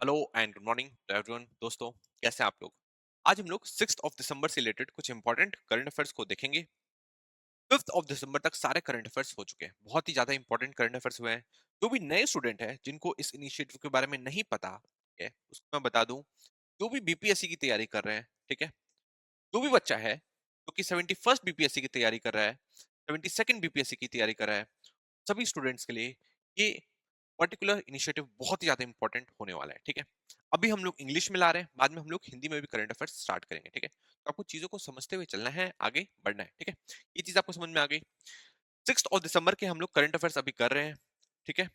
Hello and good morning to everyone. दोस्तों, कैसे हैं आप लोग? आज हम लोग 6 दिसंबर से रिलेटेड कुछ इंपॉर्टेंट करंट अफेयर्स को देखेंगे। 5 दिसंबर तक सारे करंट अफेयर्स हो चुके हैं, बहुत ही ज्यादा इंपॉर्टेंट करंट अफेयर्स हुए हैं। जो भी नए स्टूडेंट हैं जिनको इस इनिशिएटिव के बारे में नहीं पता है, उसको मैं बता दूं। जो भी बीपीएससी की तैयारी कर रहे हैं, ठीक है, जो भी बच्चा है जो कि 71st बीपीएससी की तैयारी कर रहा है, 72nd बीपीएससी की तैयारी कर रहा है, सभी स्टूडेंट्स के लिए ये पर्टिकुलर इनिशिएटिव बहुत ही ज्यादा इंपॉर्टेंट होने वाला है। ठीक है, अभी हम लोग इंग्लिश में ला रहे हैं, बाद में हम लोग हिंदी में भी करंट अफेयर्स स्टार्ट करेंगे। ठीक है, तो आपको चीजों को समझते हुए चलना है, आगे बढ़ना है। ठीक है, ये चीज आपको समझ में आ गई। 6 दिसंबर के हम लोग करंट अफेयर्स अभी कर रहे हैं। ठीक है,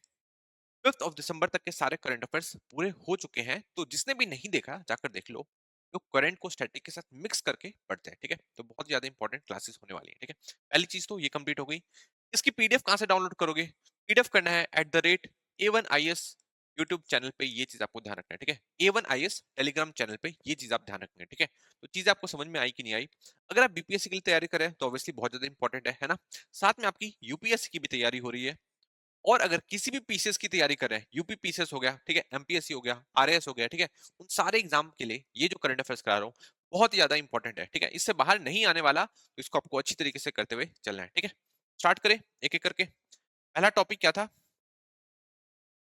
5 दिसंबर तक के सारे करंट अफेयर्स पूरे हो चुके हैं, तो जिसने भी नहीं देखा जाकर देख लो। तो करंट को स्टैटिक के साथ मिक्स करके पढ़ते हैं। ठीक है, तो बहुत ही ज्यादा इंपॉर्टेंट क्लासेस होने वाली है। ठीक है, पहली चीज तो ये कंप्लीट हो गई। इसकी पीडीएफ कहां से डाउनलोड करोगे? पीडीएफ करना है @A1IS यूट्यूब चैनल पे, ये चीज आपको ध्यान रखना है। ठीक है, A1IS टेलीग्राम चैनल पे ये चीज आप ध्यान रखना है। ठीक है, तो चीजें आपको समझ में आई कि नहीं आई? अगर आप बीपीएससी के लिए तैयारी करें तो ऑब्वियसली बहुत ज्यादा इंपॉर्टेंट है ना। साथ में आपकी यूपीएससी की भी तैयारी हो रही है, और अगर किसी भी पीसीएस की तैयारी कर रहे हैं, यूपी पीसीएस हो गया, ठीक है, एमपीएससी हो गया, आरएएस हो गया, ठीक है, उन सारे एग्जाम के लिए ये जो करंट अफेयर्स करा रहा हूँ बहुत ही ज्यादा इंपॉर्टेंट है। ठीक है, इससे बाहर नहीं आने वाला, तो इसको आपको अच्छी तरीके से करते हुए चलना है। ठीक है, स्टार्ट करें एक एक करके। पहला टॉपिक क्या था?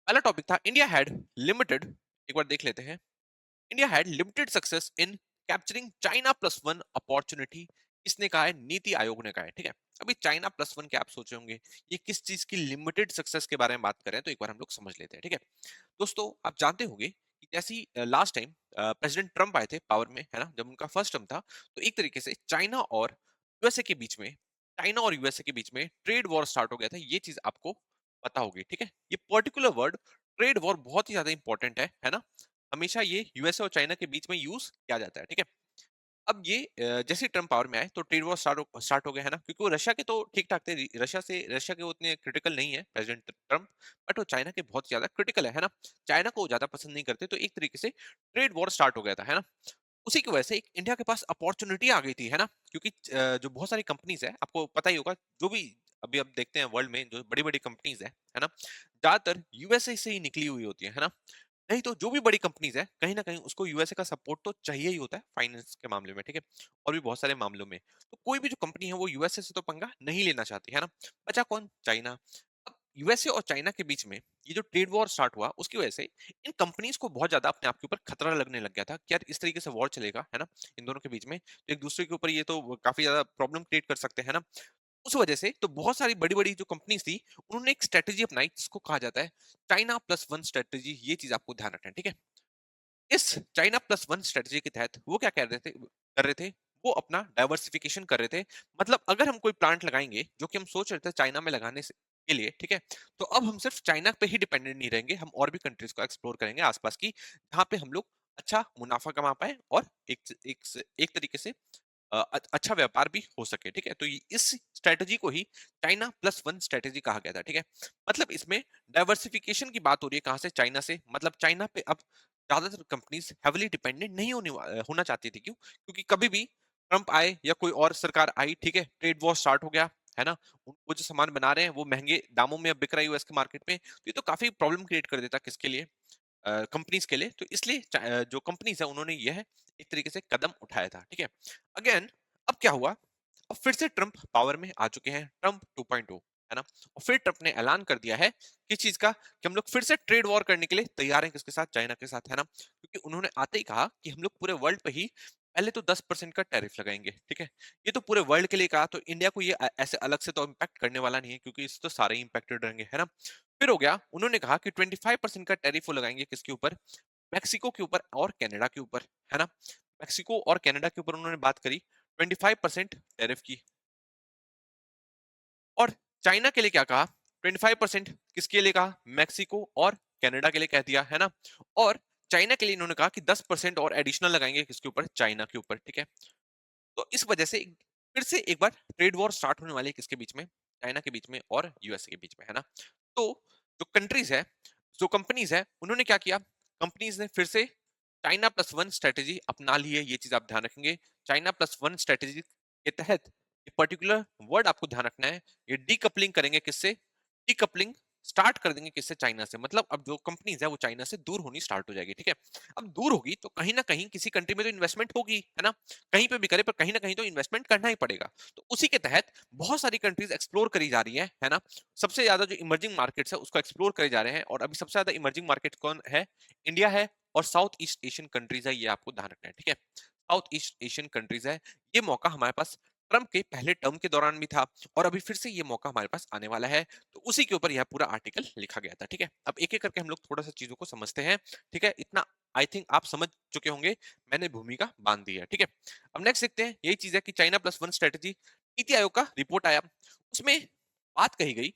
पहला टॉपिक था इंडिया हैड लिमिटेड। एक बार देख लेते हैं। India had limited success in capturing China plus one opportunity. किसने कहा है? नीति आयोग ने कहा है। ठीक है, अभी चाइना प्लस वन के आप सोचे होंगे ये किस चीज की लिमिटेड सक्सेस के बारे में बात करें, तो एक बार हम लोग समझ लेते हैं। ठीक है दोस्तों, आप जानते होंगे कि जैसी लास्ट टाइम प्रेसिडेंट ट्रम्प आए थे पावर में, है ना, जब उनका फर्स्ट टर्म था, तो एक तरीके से चाइना और यूएसए के बीच में, ट्रेड वॉर स्टार्ट हो गया था। ये चीज आपको पता होगी। ठीक है, ये पर्टिकुलर वर्ड ट्रेड वॉर बहुत ही ज्यादा इंपॉर्टेंट है ना। हमेशा ये यूएसए और चाइना के बीच में यूज किया जाता है। ठीक है, अब ये जैसे ही ट्रम्प पावर में आए तो ट्रेड वॉर स्टार्ट हो गया, है ना, क्योंकि वो रशिया के तो ठीक ठाक थे। रशिया के वो उतने क्रिटिकल नहीं है प्रेसिडेंट ट्रम्प, बट वो चाइना के बहुत ज्यादा क्रिटिकल है ना। चाइना को वो ज्यादा पसंद नहीं करते, तो एक तरीके से ट्रेड वॉर स्टार्ट हो गया था, है ना। उसी की वजह से एक इंडिया के पास अपॉर्चुनिटी आ गई थी, है ना, क्योंकि जो बहुत सारी कंपनीज है, आपको पता ही होगा, जो भी अभी आप देखते हैं वर्ल्ड में जो बड़ी बड़ी कंपनीज है ना, ज्यादातर यूएसए से ही निकली हुई होती है ना। नहीं तो जो भी बड़ी कंपनीज है, कहीं ना कहीं उसको यूएसए का सपोर्ट तो चाहिए ही होता है फाइनेंस के मामले में। ठीक है, और भी बहुत सारे मामलों में, तो कोई भी जो कंपनी है वो यूएसए से तो पंगा नहीं लेना चाहती, है ना। बचा कौन? चाइना। अब यूएसए और चाइना के बीच में ये जो ट्रेड वॉर स्टार्ट हुआ, उसकी वजह से इन कंपनीज को बहुत ज्यादा अपने आप के ऊपर खतरा लगने लग गया था कि यार इस तरीके से वॉर चलेगा, है ना, इन दोनों के बीच में, तो एक दूसरे के ऊपर ये तो काफी ज्यादा प्रॉब्लम क्रिएट कर सकते हैं ना। उस वजह से तो बहुत सारी बड़ी-बड़ी जो कंपनीज थी, उन्होंने एक स्ट्रेटजी अपनाई जिसको कहा जाता है चाइना प्लस वन स्ट्रेटजी। ये चीज आपको ध्यान रखना है। ठीक है, इस चाइना प्लस वन स्ट्रेटजी के तहत वो क्या कर रहे थे, वो अपना डाइवर्सिफिकेशन कर रहे थे। मतलब अगर हम कोई प्लांट लगाएंगे, जो कि हम सोच रहे थे चाइना में लगाने के लिए, ठीक है, तो अब हम सिर्फ चाइना पे ही डिपेंडेंट नहीं रहेंगे, हम और भी कंट्रीज को एक्सप्लोर करेंगे आसपास की, जहां पे हम लोग अच्छा मुनाफा कमा पाए और एक तरीके से अच्छा व्यापार भी हो सके। ठीक है, तो इस स्ट्रेटजी को ही चाइना प्लस वन स्ट्रेटजी कहा गया था। ठीक है, मतलब इसमें डाइवर्सिफिकेशन की बात हो रही है, कहां से? चाइना से। मतलब चाइना पे अब ज्यादातर कंपनीज हेवली डिपेंडेंट नहीं होना चाहती थी। क्यों? क्योंकि कभी भी ट्रम्प आए या कोई और सरकार आई, ठीक है, ट्रेड वॉर स्टार्ट हो गया, है ना, वो जो सामान बना रहे हैं वो महंगे दामों में अब बिक रहा है यूएस के मार्केट में, तो ये तो काफी प्रॉब्लम क्रिएट कर देता किसके लिए? कंपनीज के लिए। तो इसलिए जो कंपनीज है उन्होंने यह एक तरीके से कदम उठाया था। ठीक है, अगेन अब क्या हुआ? अब फिर से ट्रम्प पावर में आ चुके हैं, ट्रम्प 2.0, है ना, और फिर ट्रम्प ने ऐलान कर दिया है किस चीज का? कि हम लोग फिर से ट्रेड वॉर करने के लिए तैयार हैं। किसके साथ? चाइना के साथ, है ना, क्योंकि उन्होंने आते ही कहा कि हम लोग पूरे वर्ल्ड पे ही पहले तो 10% का टैरिफ लगाएंगे। ठीक है, ये तो पूरे वर्ल्ड के लिए कहा, तो इंडिया को ये ऐसे अलग से तो इम्पैक्ट करने वाला नहीं है, क्योंकि इससे तो सारे इम्पैक्टेड रहेंगे, है ना। फिर हो गया, उन्होंने कहा कि 25% का टैरिफ वो लगाएंगे किसके ऊपर? मेक्सिको के ऊपर और कनाडा के ऊपर, है ना। मेक्सिको और कनाडा के ऊपर उन्होंने बात करी 25% टैरिफ की। और चाइना के लिए क्या कहा? 25% किसके लिए कहा? मेक्सिको और कनाडा के लिए कह दिया, है ना। और चाइना के लिए इन्होंने कहा कि 10% और एडिशनल लगाएंगे किसके ऊपर? चाइना के ऊपर। ठीक है, तो इस वजह से फिर से एक बार ट्रेड वॉर स्टार्ट होने वाली है किसके बीच में? चाइना के बीच में और यूएसए के बीच में, है ना। तो जो कंट्रीज है, जो कंपनीज है, उन्होंने क्या किया? कंपनीज ने फिर से चाइना प्लस वन स्ट्रेटेजी अपना ली है। ये चीज आप ध्यान रखेंगे, चाइना प्लस वन स्ट्रेटेजी के तहत ये पर्टिकुलर वर्ड आपको ध्यान रखना है, ये डीकपलिंग करेंगे किससे? डीकपलिंग स्टार्ट कर देंगे किससे, चाइना से। मतलब अब जो कंपनीज है वो चाइना से दूर होनी स्टार्ट हो जाएगी, ठीक है। अब दूर होगी तो कहीं ना कहीं किसी कंट्री में तो इन्वेस्टमेंट होगी, है ना, कहीं पे भी करे पर कहीं ना कहीं तो इन्वेस्टमेंट करना ही पड़ेगा। तो उसी के तहत बहुत सारी कंट्रीज एक्सप्लोर करी जा रही है ना। सबसे ज्यादा जो इमर्जिंग मार्केट्स है उसको एक्सप्लोर करे जा रहे हैं, और अभी सबसे ज्यादा इमर्जिंग मार्केट कौन है? इंडिया है और साउथ ईस्ट एशियन कंट्रीज है, ये आपको ध्यान रखना है, ठीक है। साउथ ईस्ट एशियन कंट्रीज है। ये मौका हमारे पास ट्रंप के पहले टर्म के दौरान भी था, और अभी फिर से ये मौका हमारे पास आने वाला है। तो उसी के ऊपर यह पूरा आर्टिकल लिखा गया था, ठीक है। अब एक एक करके हम लोग थोड़ा सा चीजों को समझते हैं, ठीक है। इतना आई थिंक आप समझ चुके होंगे, मैंने भूमिका बांध दी है, ठीक है। अब नेक्स्ट देखते हैं, यही चीज है कि China plus one strategy, NITI Aayog का रिपोर्ट आया, उसमें बात कही गई,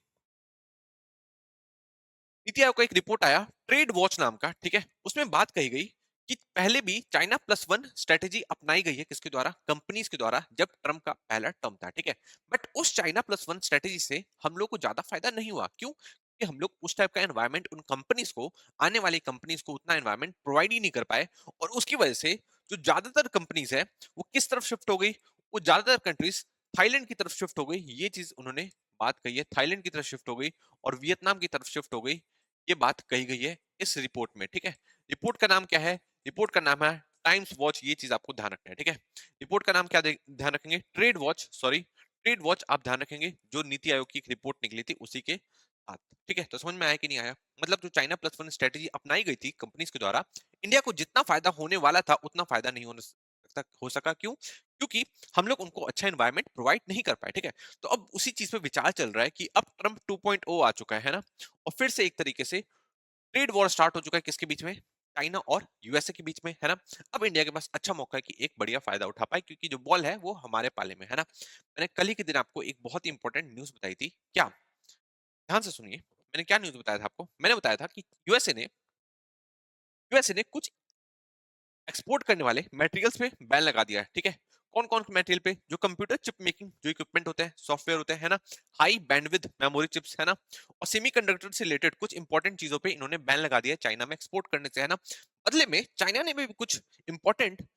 नीति आयोग का एक रिपोर्ट आया ट्रेड वॉच नाम का, ठीक है। उसमें बात कही गई कि पहले भी चाइना प्लस वन स्ट्रेटेजी अपनाई गई है, किसके द्वारा? कंपनीज के द्वारा, जब ट्रम्प का पहला टर्म था, ठीक है। बट उस चाइना प्लस वन स्ट्रेटेजी से हम लोग को ज्यादा फायदा नहीं हुआ, क्यों? कि हम लोग उस टाइप का एनवायरनमेंट उन कंपनीज को, आने वाली कंपनीज को उतना एनवायरनमेंट प्रोवाइड ही नहीं कर पाए, और उसकी वजह से जो ज्यादातर कंपनीज है वो किस तरफ शिफ्ट हो गई? वो ज्यादातर कंट्रीज थाईलैंड की तरफ शिफ्ट हो गई, ये चीज उन्होंने बात कही है, थाईलैंड की तरफ शिफ्ट हो गई और वियतनाम की तरफ शिफ्ट हो गई, ये बात कही गई है इस रिपोर्ट में, ठीक है। रिपोर्ट का नाम क्या है? रिपोर्ट का नाम है टाइम्स वॉच, ये चीज आपको ध्यान रखना है, ठीक है। रिपोर्ट का नाम क्या ध्यान रखेंगे? Trade watch, sorry, trade watch आप ध्यान रखेंगे, जो नीति आयोग की एक रिपोर्ट निकली थी उसी के साथ, ठीक है। तो समझ में आया कि नहीं आया? मतलब जो चाइना प्लस वन स्ट्रेटेजी अपनाई गई थी कंपनीज के द्वारा, इंडिया को जितना फायदा होने वाला था उतना फायदा नहीं हो सका, क्यों? क्योंकि हम लोग उनको अच्छा एनवायरनमेंट प्रोवाइड नहीं कर पाए, ठीक है। तो अब उसी चीज पे विचार चल रहा है कि अब ट्रम्प 2.0 आ चुका है ना, और फिर से एक तरीके से ट्रेड वॉर स्टार्ट हो चुका है, किसके बीच में? चाइना और यूएसए के बीच में, है ना। अब इंडिया के पास अच्छा मौका है कि एक बढ़िया फायदा उठा पाए, क्योंकि जो बॉल है वो हमारे पाले में है ना। मैंने कल ही के दिन आपको एक बहुत ही इंपॉर्टेंट न्यूज बताई थी, क्या? ध्यान से सुनिए, मैंने क्या न्यूज बताया था आपको? मैंने बताया था कि यूएसए ने कुछ एक्सपोर्ट करने वाले मटेरियल्स पे बैन लगा दिया है, ठीक है। कौन कौन मटेरियल पे? जो कंप्यूटर चिप मेकिंग जो इक्विपमेंट होते हैं, सॉफ्टवेयर होते हैं, है ना, हाई बैंडविड्थ मेमोरी चिप्स, है ना, और सेमीकंडक्टर से रिलेटेड कुछ इंपॉर्टेंट चीजों पे इन्होंने बैन लगा दिया है चाइना में एक्सपोर्ट करने से, है ना। बदले में चाइना ने भी कुछ इंपॉर्टेंट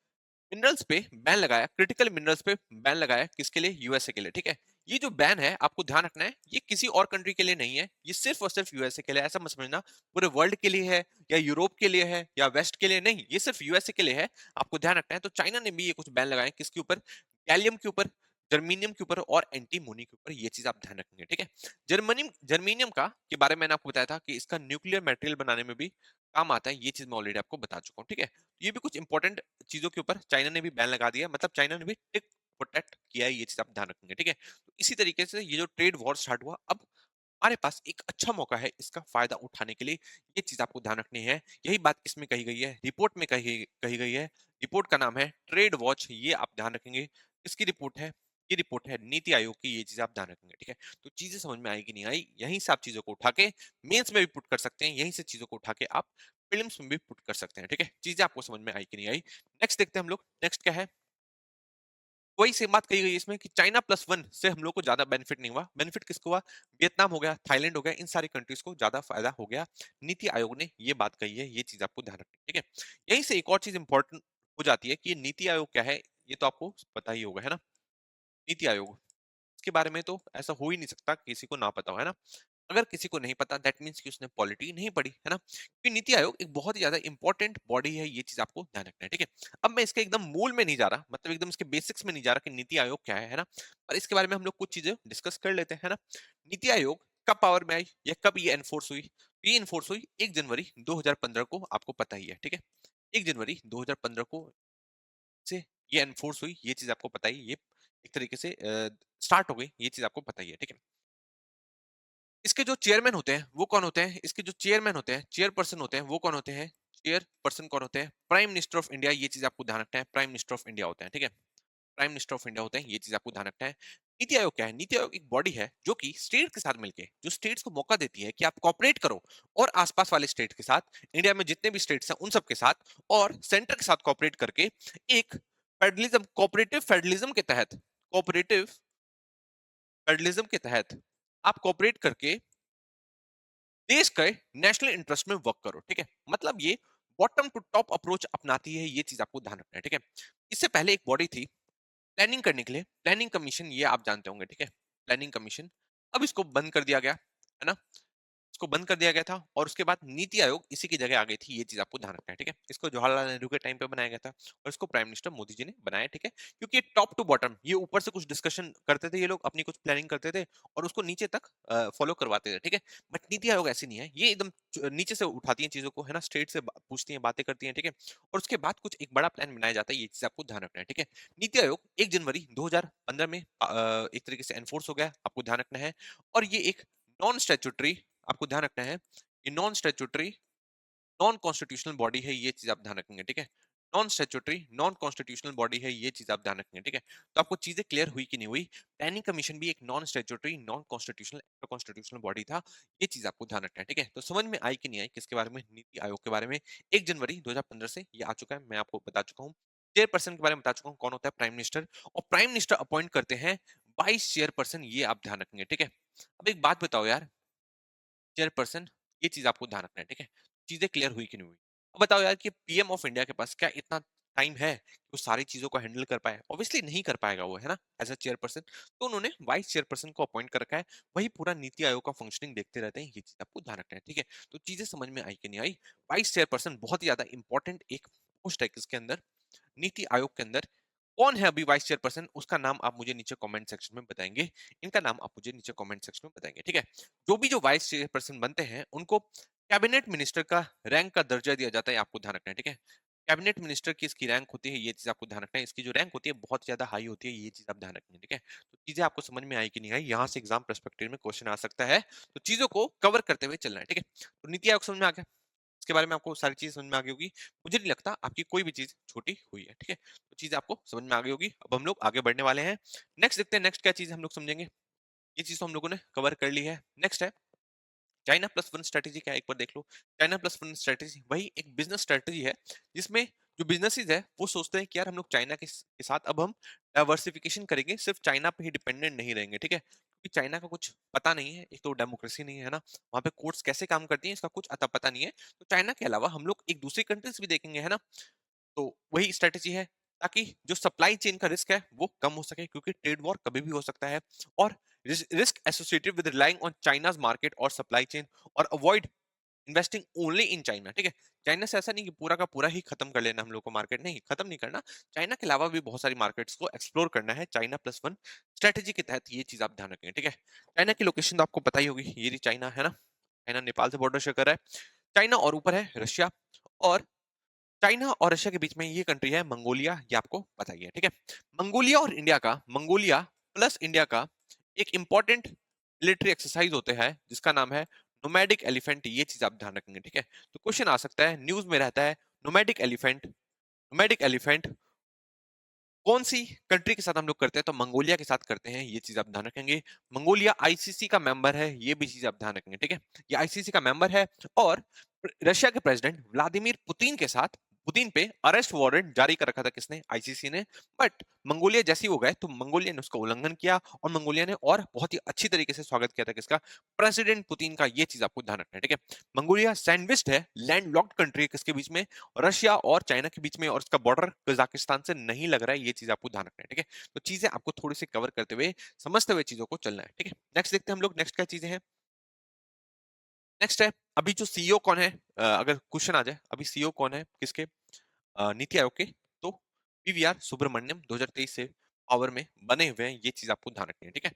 मिनरल्स पे बैन लगाया, क्रिटिकल मिनरल्स पे बैन लगाया, किसके लिए? यूएसए के लिए, ठीक है। ये जो बैन है आपको ध्यान रखना है, ये किसी और कंट्री के लिए नहीं है, ये सिर्फ और सिर्फ यूएसए के लिए, ऐसा मत समझना पूरे वर्ल्ड के लिए है या यूरोप के लिए है या वेस्ट के लिए, नहीं, ये सिर्फ यूएसए के लिए है, आपको ध्यान रखना है। तो चाइना ने भी ये कुछ बैन लगाए, किसके ऊपर? गैलियम के ऊपर, जर्मीनियम के ऊपर और एंटीमोनी के ऊपर, ये चीज आप ध्यान रखेंगे, ठीक है। जर्मीनियम का के बारे में मैंने आपको बताया था कि इसका न्यूक्लियर मटेरियल बनाने में भी काम आता है, ये चीज मैं ऑलरेडी आपको बता चुका हूँ, ठीक है। ये भी कुछ इंपॉर्टेंट चीजों के ऊपर चाइना ने भी बैन लगा दिया, मतलब चाइना ने भी टिक प्रोटेक्ट किया है, ये चीज आप ध्यान रखेंगे, ठीक है। तो इसी तरीके से ये जो ट्रेड वॉर स्टार्ट हुआ, अब हमारे पास एक अच्छा मौका है इसका फायदा उठाने के लिए, ये चीज आपको ध्यान रखनी है। यही बात इसमें कही गई है, रिपोर्ट में कही गई है। रिपोर्ट का नाम है ट्रेड वॉच, ये आप ध्यान रखेंगे। इसकी रिपोर्ट है, ये रिपोर्ट है नीति आयोग की, ये चीज आप ध्यान रखेंगे, ठीक है। तो चीजें समझ में आएगी नहीं आई, यहीं से आप चीजों को उठा के मेंस में भी पुट कर सकते हैं, यहीं से चीजों को उठा के आप प्रीलिम्स में भी पुट कर सकते हैं, ठीक है। चीजें आपको समझ में आई कि नहीं आई? नेक्स्ट देखते हैं हम लोग, नेक्स्ट क्या है। वही सेम बात कही गई है इसमें कि चाइना प्लस वन से हम लोग को ज्यादा बेनिफिट नहीं हुआ। बेनिफिट किसको हुआ? वियतनाम हो गया, थाईलैंड हो गया, इन सारी कंट्रीज को ज्यादा फायदा हो गया। नीति आयोग ने ये बात कही है, ये चीज आपको ध्यान रखनी है, ठीक है। यहीं से एक और चीज इंपॉर्टेंट हो जाती है कि ये नीति आयोग क्या है, ये तो आपको पता ही होगा, है ना। नीति आयोग, इसके बारे में तो ऐसा हो ही नहीं सकता किसी को ना पता हो, है ना। अगर किसी को नहीं पता दैट मीन्स कि उसने पॉलिटी नहीं पढ़ी, है ना। क्योंकि नीति आयोग एक बहुत ही ज्यादा इंपॉर्टेंट बॉडी है, ये चीज आपको ध्यान रखना है, ठीक है। अब मैं इसके एकदम मूल में नहीं जा रहा, मतलब एकदम इसके बेसिक्स में नहीं जा रहा कि नीति आयोग क्या है ना। पर इसके बारे में हम लोग कुछ चीजें डिस्कस कर लेते हैं, है ना। नीति आयोग कब पावर में आई या कब ये एनफोर्स हुई? तो ये एनफोर्स हुई 1 जनवरी 2015 को, आपको पता ही है, ठीक है। 1 जनवरी 2015 को से ये एनफोर्स हुई, ये चीज आपको पता ही, ये एक तरीके से स्टार्ट हो गई, ये चीज आपको पता ही है, ठीक है। इसके जो चेयरमैन होते हैं वो कौन होते हैं? इसके जो चेयरमैन होते हैं, चेयरपर्सन होते हैं, वो कौन होते हैं? चेयरपर्सन कौन होते हैं? प्राइम मिनिस्टर ऑफ इंडिया, ये चीज आपको ध्यान रखना है, प्राइम मिनिस्टर ऑफ इंडिया होते हैं, ठीक है। प्राइम मिनिस्टर ऑफ इंडिया होते हैं, ये चीज आपको ध्यान रखना है। नीति आयोग क्या है? नीति आयोग एक बॉडी है जो कि स्टेट के साथ मिलके, जो स्टेट्स को मौका देती है कि आप कॉपरेट करो, और आसपास वाले स्टेट के साथ, इंडिया में जितने भी स्टेट्स हैं उन सब के साथ, और सेंटर के साथ कॉपरेट करके एक फेडरलिज्म, कोऑपरेटिव फेडरलिज्म के तहत, कोऑपरेटिव फेडरलिज्म के तहत आप कॉपरेट करके देश के नेशनल इंटरेस्ट में वर्क करो, ठीक है। मतलब ये बॉटम टू टॉप अप्रोच अपनाती है, ये चीज आपको ध्यान रखना है, ठीक है। इससे पहले एक बॉडी थी प्लानिंग करने के लिए, प्लानिंग कमीशन, ये आप जानते होंगे, ठीक है। प्लानिंग कमीशन, अब इसको बंद कर दिया गया, है ना। इसको इसको बंद कर दिया गया था और उसके बाद नीति आयोग इसी की जगह आ गई थी, ये चीज आपको ध्यान रखना है, ठीक है। इसको जवाहरलाल नेहरू के टाइम पे बनाया गया था और इसको प्राइम मिनिस्टर मोदी जी ने बनाया, ठीक है। क्योंकि टॉप टू बॉटम ये ऊपर से कुछ डिस्कशन करते थे, ये लोग अपनी कुछ प्लानिंग करते थे और उसको नीचे तक फॉलो करवाते थे, ठीक है। बट नीति आयोग ऐसी नहीं है, ये एकदम नीचे से उठाती है चीजों को, है ना, स्ट्रेट से पूछती है, बातें करती है, ठीक है। और उसके बाद कुछ एक बड़ा प्लान बनाया जाता है, ये चीज आपको ध्यान रखना है, ठीक है। नीति आयोग 1 जनवरी 2015 में एक तरीके से एनफोर्स हो गया, आपको ध्यान रखना है। और ये एक नॉन स्टैट्यूटरी, आपको ध्यान रखना है, ये non statutory non constitutional body है, ये चीज आप ध्यान रखेंगे, ठीक है। Non statutory non constitutional body है, ये चीज आप ध्यान रखेंगे, ठीक है। तो आपको चीजें क्लियर हुई कि नहीं हुई? प्लानिंग कमीशन भी एक non statutory non constitutional constitutional body था, ये चीज आपको ध्यान रखना है, ठीक है। तो समझ में आई कि नहीं आई किसके बारे में? नीति आयोग के बारे में। 1 जनवरी 2015 से ये आ चुका है, मैं आपको बता चुका हूँ। चेयरपर्सन के बारे में बता चुका हूँ, कौन होता है? Prime minister. और प्राइम मिनिस्टर अपॉइंट करते हैं 22 चेयरपर्सन, ये आप ध्यान रखेंगे, ठीक है। अब एक बात बताओ यार, चेयरपर्सन, ये चीज आपको ध्यान रखना है, ठीक है। चीजें क्लियर हुई कि नहीं हुई? अब बताओ यार कि पीएम ऑफ इंडिया के पास क्या इतना टाइम है कि वो सारी चीजों को हैंडल कर पाए? ऑब्वियसली नहीं कर पाएगा वो, है ना, एज अ चेयरपर्सन। तो उन्होंने वाइस चेयरपर्सन को अपॉइंट कर रखा है, वही पूरा नीति आयोग का फंक्शनिंग देखते रहते हैं, ये चीज आपको ध्यान रखना है, ठीक है। तो चीजें समझ में आई कि नहीं आई? वाइस चेयरपर्सन बहुत ही ज्यादा इंपॉर्टेंट एक पोस्ट है किसके अंदर? नीति आयोग के अंदर। कौन है अभी वाइस चेयरपर्सन? उसका नाम आप मुझे नीचे कमेंट सेक्शन में बताएंगे, इनका नाम आप मुझे नीचे कमेंट सेक्शन में बताएंगे, ठीक है। जो वाइस चेयरपर्सन बनते हैं उनको कैबिनेट मिनिस्टर का रैंक का दर्जा दिया जाता है, आपको ध्यान रखना है, ठीक है। कैबिनेट मिनिस्टर की इसकी रैंक होती है, ये चीज आपको ध्यान रखना है। इसकी जो रैंक होती है बहुत ज्यादा हाई होती है, ये चीज आप ध्यान रखेंगे, ठीक है। तो चीजें आपको समझ में आई कि नहीं आई? यहाँ से एग्जाम पर्सपेक्टिव में क्वेश्चन आ सकता है, तो चीजों को कवर करते हुए चलना है, ठीक है। तो नीति आयोग समझ में आ गया, इसके बारे में आपको सारी चीज़ समझ में आ गई होगी। मुझे नहीं लगता आपकी कोई भी चीज़ छोटी हुई है, ठीक है? तो चीज़ें आपको समझ में आ गई होगी। अब हम लोग आगे बढ़ने वाले हैं। नेक्स्ट देखते हैं, नेक्स्ट क्या चीज़ हम लोग समझेंगे। ये चीज़ तो हम लोगों ने कवर कर ली है। नेक्स्ट है चाइना प्लस वन स्ट्रेटेजी, क्या एक बार देख लो। चाइना प्लस वन स्ट्रेटेजी वही एक बिजनेस स्ट्रेटेजी है जिसमें जो बिजनेसेस है वो सोचते हैं कि यार हम लोग चाइना के साथ अब हम डाइवर्सिफिकेशन करेंगे, सिर्फ चाइना पे ही डिपेंडेंट नहीं रहेंगे, ठीक है। क्योंकि चाइना का कुछ पता नहीं है, एक तो डेमोक्रेसी नहीं है ना, वहाँ पे कोर्ट्स कैसे काम करती हैं इसका कुछ अता पता नहीं है। तो चाइना के अलावा हम लोग एक दूसरी कंट्रीज भी देखेंगे, है ना। तो वही स्ट्रेटेजी है ताकि जो सप्लाई चेन का रिस्क है वो कम हो सके, क्योंकि ट्रेड वॉर कभी भी हो सकता है। और risk associated with relying on China's market और सप्लाई चेन, और avoid investing only in China, ठीक है। चाइना से ऐसा नहीं कि पूरा का पूरा ही खत्म कर लेना हम लोग को मार्केट, नहीं खत्म नहीं करना। चाइना के अलावा भी बहुत सारी मार्केट्स को एक्सप्लोर करना है चाइना प्लस वन स्ट्रेटेजी के तहत, ये चीज आप ध्यान रखेंगे, ठीक है। चाइना की लोकेशन तो आपको पता ही होगी, ये रही चाइना, है ना। चाइना नेपाल से बॉर्डर शेयर कर रहा है, चाइना और ऊपर है रशिया। और चाइना और रशिया के बीच में ये कंट्री है मंगोलिया, ये आपको पता ही है, ठीक है। मंगोलिया प्लस इंडिया का एक इंपॉर्टेंट मिलिट्री एक्सरसाइज होते हैं जिसका नाम है नोमैडिक एलिफेंट, ये चीज आप ध्यान रखेंगे, ठीक है। तो क्वेश्चन आ सकता है, न्यूज में रहता है नोमैडिक एलिफेंट कौन सी कंट्री के साथ हम लोग करते हैं? तो मंगोलिया के साथ करते हैं, ये चीज आप ध्यान रखेंगे। मंगोलिया आईसीसी का मेंबर है, ये भी चीज आप ध्यान रखेंगे, ठीक है। ये आईसीसी का मेंबर है। और रशिया के प्रेसिडेंट व्लादिमीर पुतिन के साथ, पुतिन पे अरेस्ट वारंट जारी कर रखा था किसने? आईसीसी ने। बट मंगोलिया जैसे ही हो गए तो मंगोलिया ने उसका उल्लंघन किया, और मंगोलिया ने और बहुत ही अच्छी तरीके से स्वागत किया था किसका? प्रेसिडेंट पुतिन का, ये चीज आपको ध्यान रखना है, ठीक है। मंगोलिया सैंडविच्ड है, लैंडलॉक्ड कंट्री है किसके बीच में? रशिया और चाइना के बीच में, और इसका बॉर्डर कजाकिस्तान से नहीं लग रहा है, ये चीज आपको ध्यान रखना है, ठीक है। तो चीजें आपको थोड़ी सी कवर करते हुए, समझते हुए चीजों को चलना है, ठीक है। नेक्स्ट देखते हैं हम लोग, नेक्स्ट क्या चीजें हैं। नेक्स्ट है अभी जो सीईओ कौन है, अगर क्वेश्चन आ जाए अभी सीईओ कौन है किसके? नीति आयोग के। तो पीवीआर सुब्रमण्यम 2023 से पावर में बने हुए हैं, ये चीज आपको ध्यान रखनी है, ठीक है।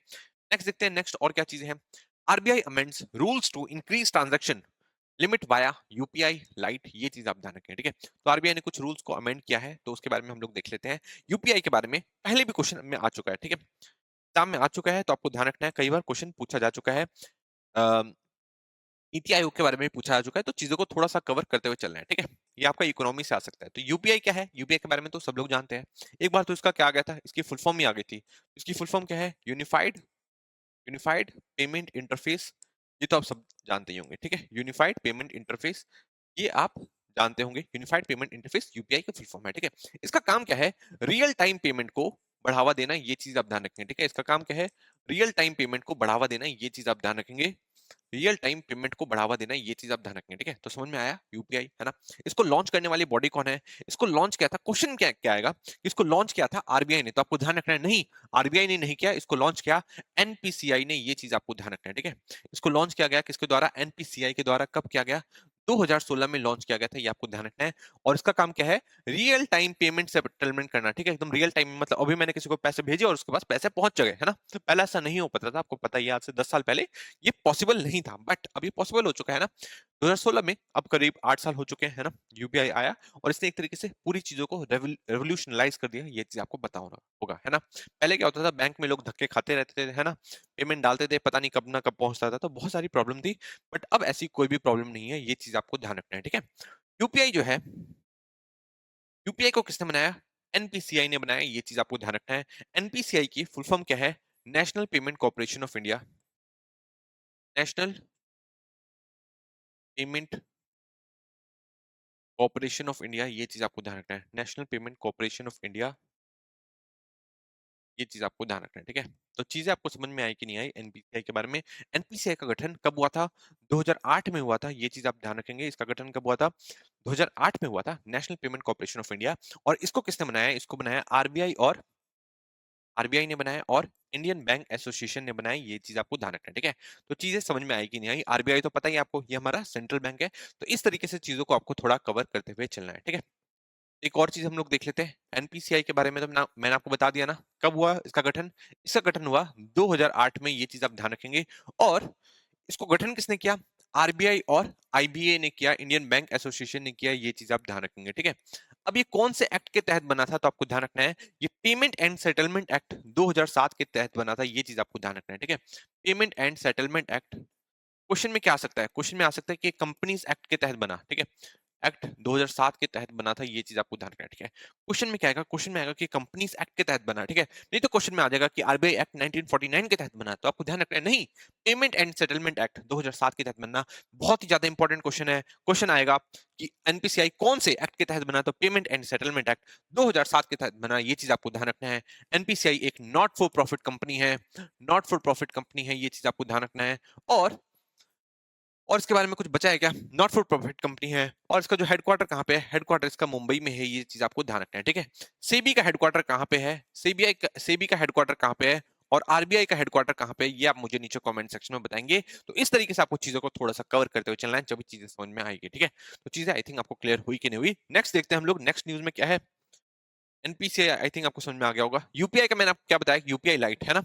नेक्स्ट देखते हैं, नेक्स्ट और क्या चीजें हैं। RBI amends rules to increase transaction limit via UPI lite, ये चीज आप ध्यान रखें, ठीक है। तो आरबीआई ने कुछ रूल्स को अमेंड किया है, तो उसके बारे में हम लोग देख लेते हैं। यूपीआई के बारे में पहले भी क्वेश्चन में आ चुका है, ठीक है, एग्जाम में आ चुका है, तो आपको ध्यान रखना है, कई बार क्वेश्चन पूछा जा चुका है। नीति आयोग के बारे में भी पूछा जा चुका है, तो चीजों को थोड़ा सा कवर करते हुए चलना है, ठीक है। ये आपका इकोनॉमी से आ सकता है। तो यूपीआई क्या है? यूपीआई के बारे में तो सब लोग जानते हैं। एक बार तो इसका क्या आ गया था, इसकी फुल फॉर्म ही आ गई थी। इसकी फुल फॉर्म क्या है? Unified payment interface. ये तो आप सब जानते ही होंगे, ठीक है। यूनिफाइड पेमेंट इंटरफेस, ये आप जानते होंगे। यूनिफाइड पेमेंट इंटरफेस यूपीआई का फुल फॉर्म है, ठीक है। इसका काम क्या है? रियल टाइम पेमेंट को बढ़ावा देना, ये चीज आप ध्यान रखेंगे, ठीक है। इसका काम क्या है? रियल टाइम पेमेंट को बढ़ावा देना, ये चीज आप ध्यान रखेंगे। रियल टाइम पेमेंट को बढ़ावा देना है, ये चीज आप ध्यान रखेंगे, ठीक है। तो समझ में आया यूपीआई, है ना। इसको लॉन्च करने वाली बॉडी कौन है, इसको लॉन्च किया था, क्वेश्चन क्या क्या आएगा, इसको लॉन्च किया था आरबीआई ने, तो आपको ध्यान रखना है नहीं, आरबीआई ने नहीं किया, इसको लॉन्च किया एनपीसीआई ने, ये चीज आपको ध्यान रखना है, ठीक है। इसको लॉन्च किया गया किसके द्वारा, एनपीसीआई के द्वारा। कब किया गया, 2016 में लॉन्च किया गया था, ये आपको ध्यान रखना है। और इसका काम क्या है, रियल टाइम पेमेंट सेटलमेंट करना, ठीक है, एकदम रियल टाइम, मतलब अभी मैंने किसी को पैसे भेजे और उसके पास पैसे पहुंच गए, है ना। तो पहले ऐसा नहीं हो पाता था, आपको पता ही है, आज से 10 साल पहले ये पॉसिबल नहीं था, बट अभी पॉसिबल हो चुका है ना। 2016 में अब करीब 8 साल हो चुके हैं, है ना, यूपीआई आया, और इसने एक तरीके से पूरी चीजों को रेवोल्यूशनलाइज कर दिया, ये चीज आपको पता होना होगा, है ना। पहले क्या होता था, बैंक में लोग धक्के खाते रहते थे, है ना, पेमेंट डालते थे, पता नहीं कब ना कब पहुंचता था, तो बहुत सारी प्रॉब्लम थी। बट अब ऐसी कोई भी प्रॉब्लम नहीं है, ये चीज आपको ध्यान रखना है, ठीक है। यूपीआई जो है, यूपीआई को किसने बनाया, एनपीसीआई ने बनाया, ये चीज आपको ध्यान रखना है। एनपीसीआई की फुल फॉर्म क्या है, national payment corporation of India, national payment corporation of India, ये चीज आपको ध्यान रखना है, national payment corporation of India, ये चीज आपको ध्यान रखना है, ठीक है। तो चीजें आपको समझ में आई कि नहीं आई एनपीसीआई के बारे में। एनपीसीआई का गठन कब हुआ था, 2008 में हुआ था, ये चीज आप ध्यान रखेंगे। इसका गठन कब हुआ था, 2008 में हुआ था, national payment corporation of India. और इसको किसने बनाया, इसको बनाया आरबीआई ने बनाया, और इंडियन बैंक एसोसिएशन ने बनाया, ये चीज आपको ध्यान रखना है, ठीक है। तो चीजें समझ में आएगी नहीं आई, आरबीआई तो पता ही है आपको, ये हमारा सेंट्रल बैंक है। तो इस तरीके से चीजों को आपको थोड़ा कवर करते हुए चलना है, ठीक है। एक और चीज हम लोग देख लेते हैं एनपीसीआई के बारे में, तो मैंने आपको बता दिया ना कब हुआ इसका गठन, इसका गठन हुआ 2008 में, ये चीज आप ध्यान रखेंगे। और इसको गठन किसने किया, आरबीआई और आईबीए ने किया, इंडियन बैंक एसोसिएशन ने किया, ये चीज आप ध्यान रखेंगे, ठीक है। अब ये कौन से एक्ट के तहत बना था, तो आपको ध्यान रखना है, ये पेमेंट एंड सेटलमेंट एक्ट 2007 के तहत बना था, ये चीज आपको ध्यान रखना है, ठीक है। Payment and settlement act, question में क्या आ सकता है, क्वेश्चन में आ सकता है कि कंपनीज एक्ट के तहत बना, ठीक है। एक्ट 2007 के तहत बना था, ये चीज आपको ध्यान रखना है, ठीक है। क्वेश्चन में क्या आएगा, क्वेश्चन में आएगा कि कंपनीज एक्ट के तहत बना, ठीक है। नहीं तो क्वेश्चन में आ जाएगा कि आरबीआई एक्ट 1949 के तहत बना, तो आपको ध्यान रखना है नहीं, पेमेंट एंड सेटलमेंट एक्ट 2007 के तहत बनना। बहुत ही ज्यादा इंपॉर्टेंट क्वेश्चन है, क्वेश्चन आएगा कि एनपीसीआई कौन से एक्ट के तहत बना, तो पेमेंट एंड सेटलमेंट एक्ट 2007 के तहत बना, ये चीज आपको ध्यान रखना है। एनपीसीआई एक नॉट फॉर प्रॉफिट कंपनी है, नॉट फॉर प्रॉफिट कंपनी है, ये चीज आपको ध्यान रखना है। और इसके बारे में कुछ बचा है क्या, नॉट फॉर प्रॉफिट कंपनी है। और इसका जो हेडक्वार्टर कहाँ पे है, हेडक्वार्टर इसका मुंबई में है, ये चीज आपको ध्यान रखना है, ठीक है। सेबी का हेडक्वार्टर कहाँ पे है, सेबी का हेडक्वार्टर कहाँ पे है, और आरबीआई का हेडक्वार्टर कहाँ पे है, ये आप मुझे नीचे कमेंट सेक्शन में बताएंगे। तो इस तरीके से आपको चीजों को थोड़ा सा कवर करते हुए चलना है, जब चीजें समझ में आएगी, ठीक है। तो चीजें आई थिंक आपको क्लियर हुई कि नहीं हुई। नेक्स्ट देखते हैं हम लोग, नेक्स्ट न्यूज में क्या है। एनपीसीआई आई थिंक आपको समझ में आ गया होगा। यूपीआई का मैंने आपको क्या बताया, यूपीआई लाइट, है ना।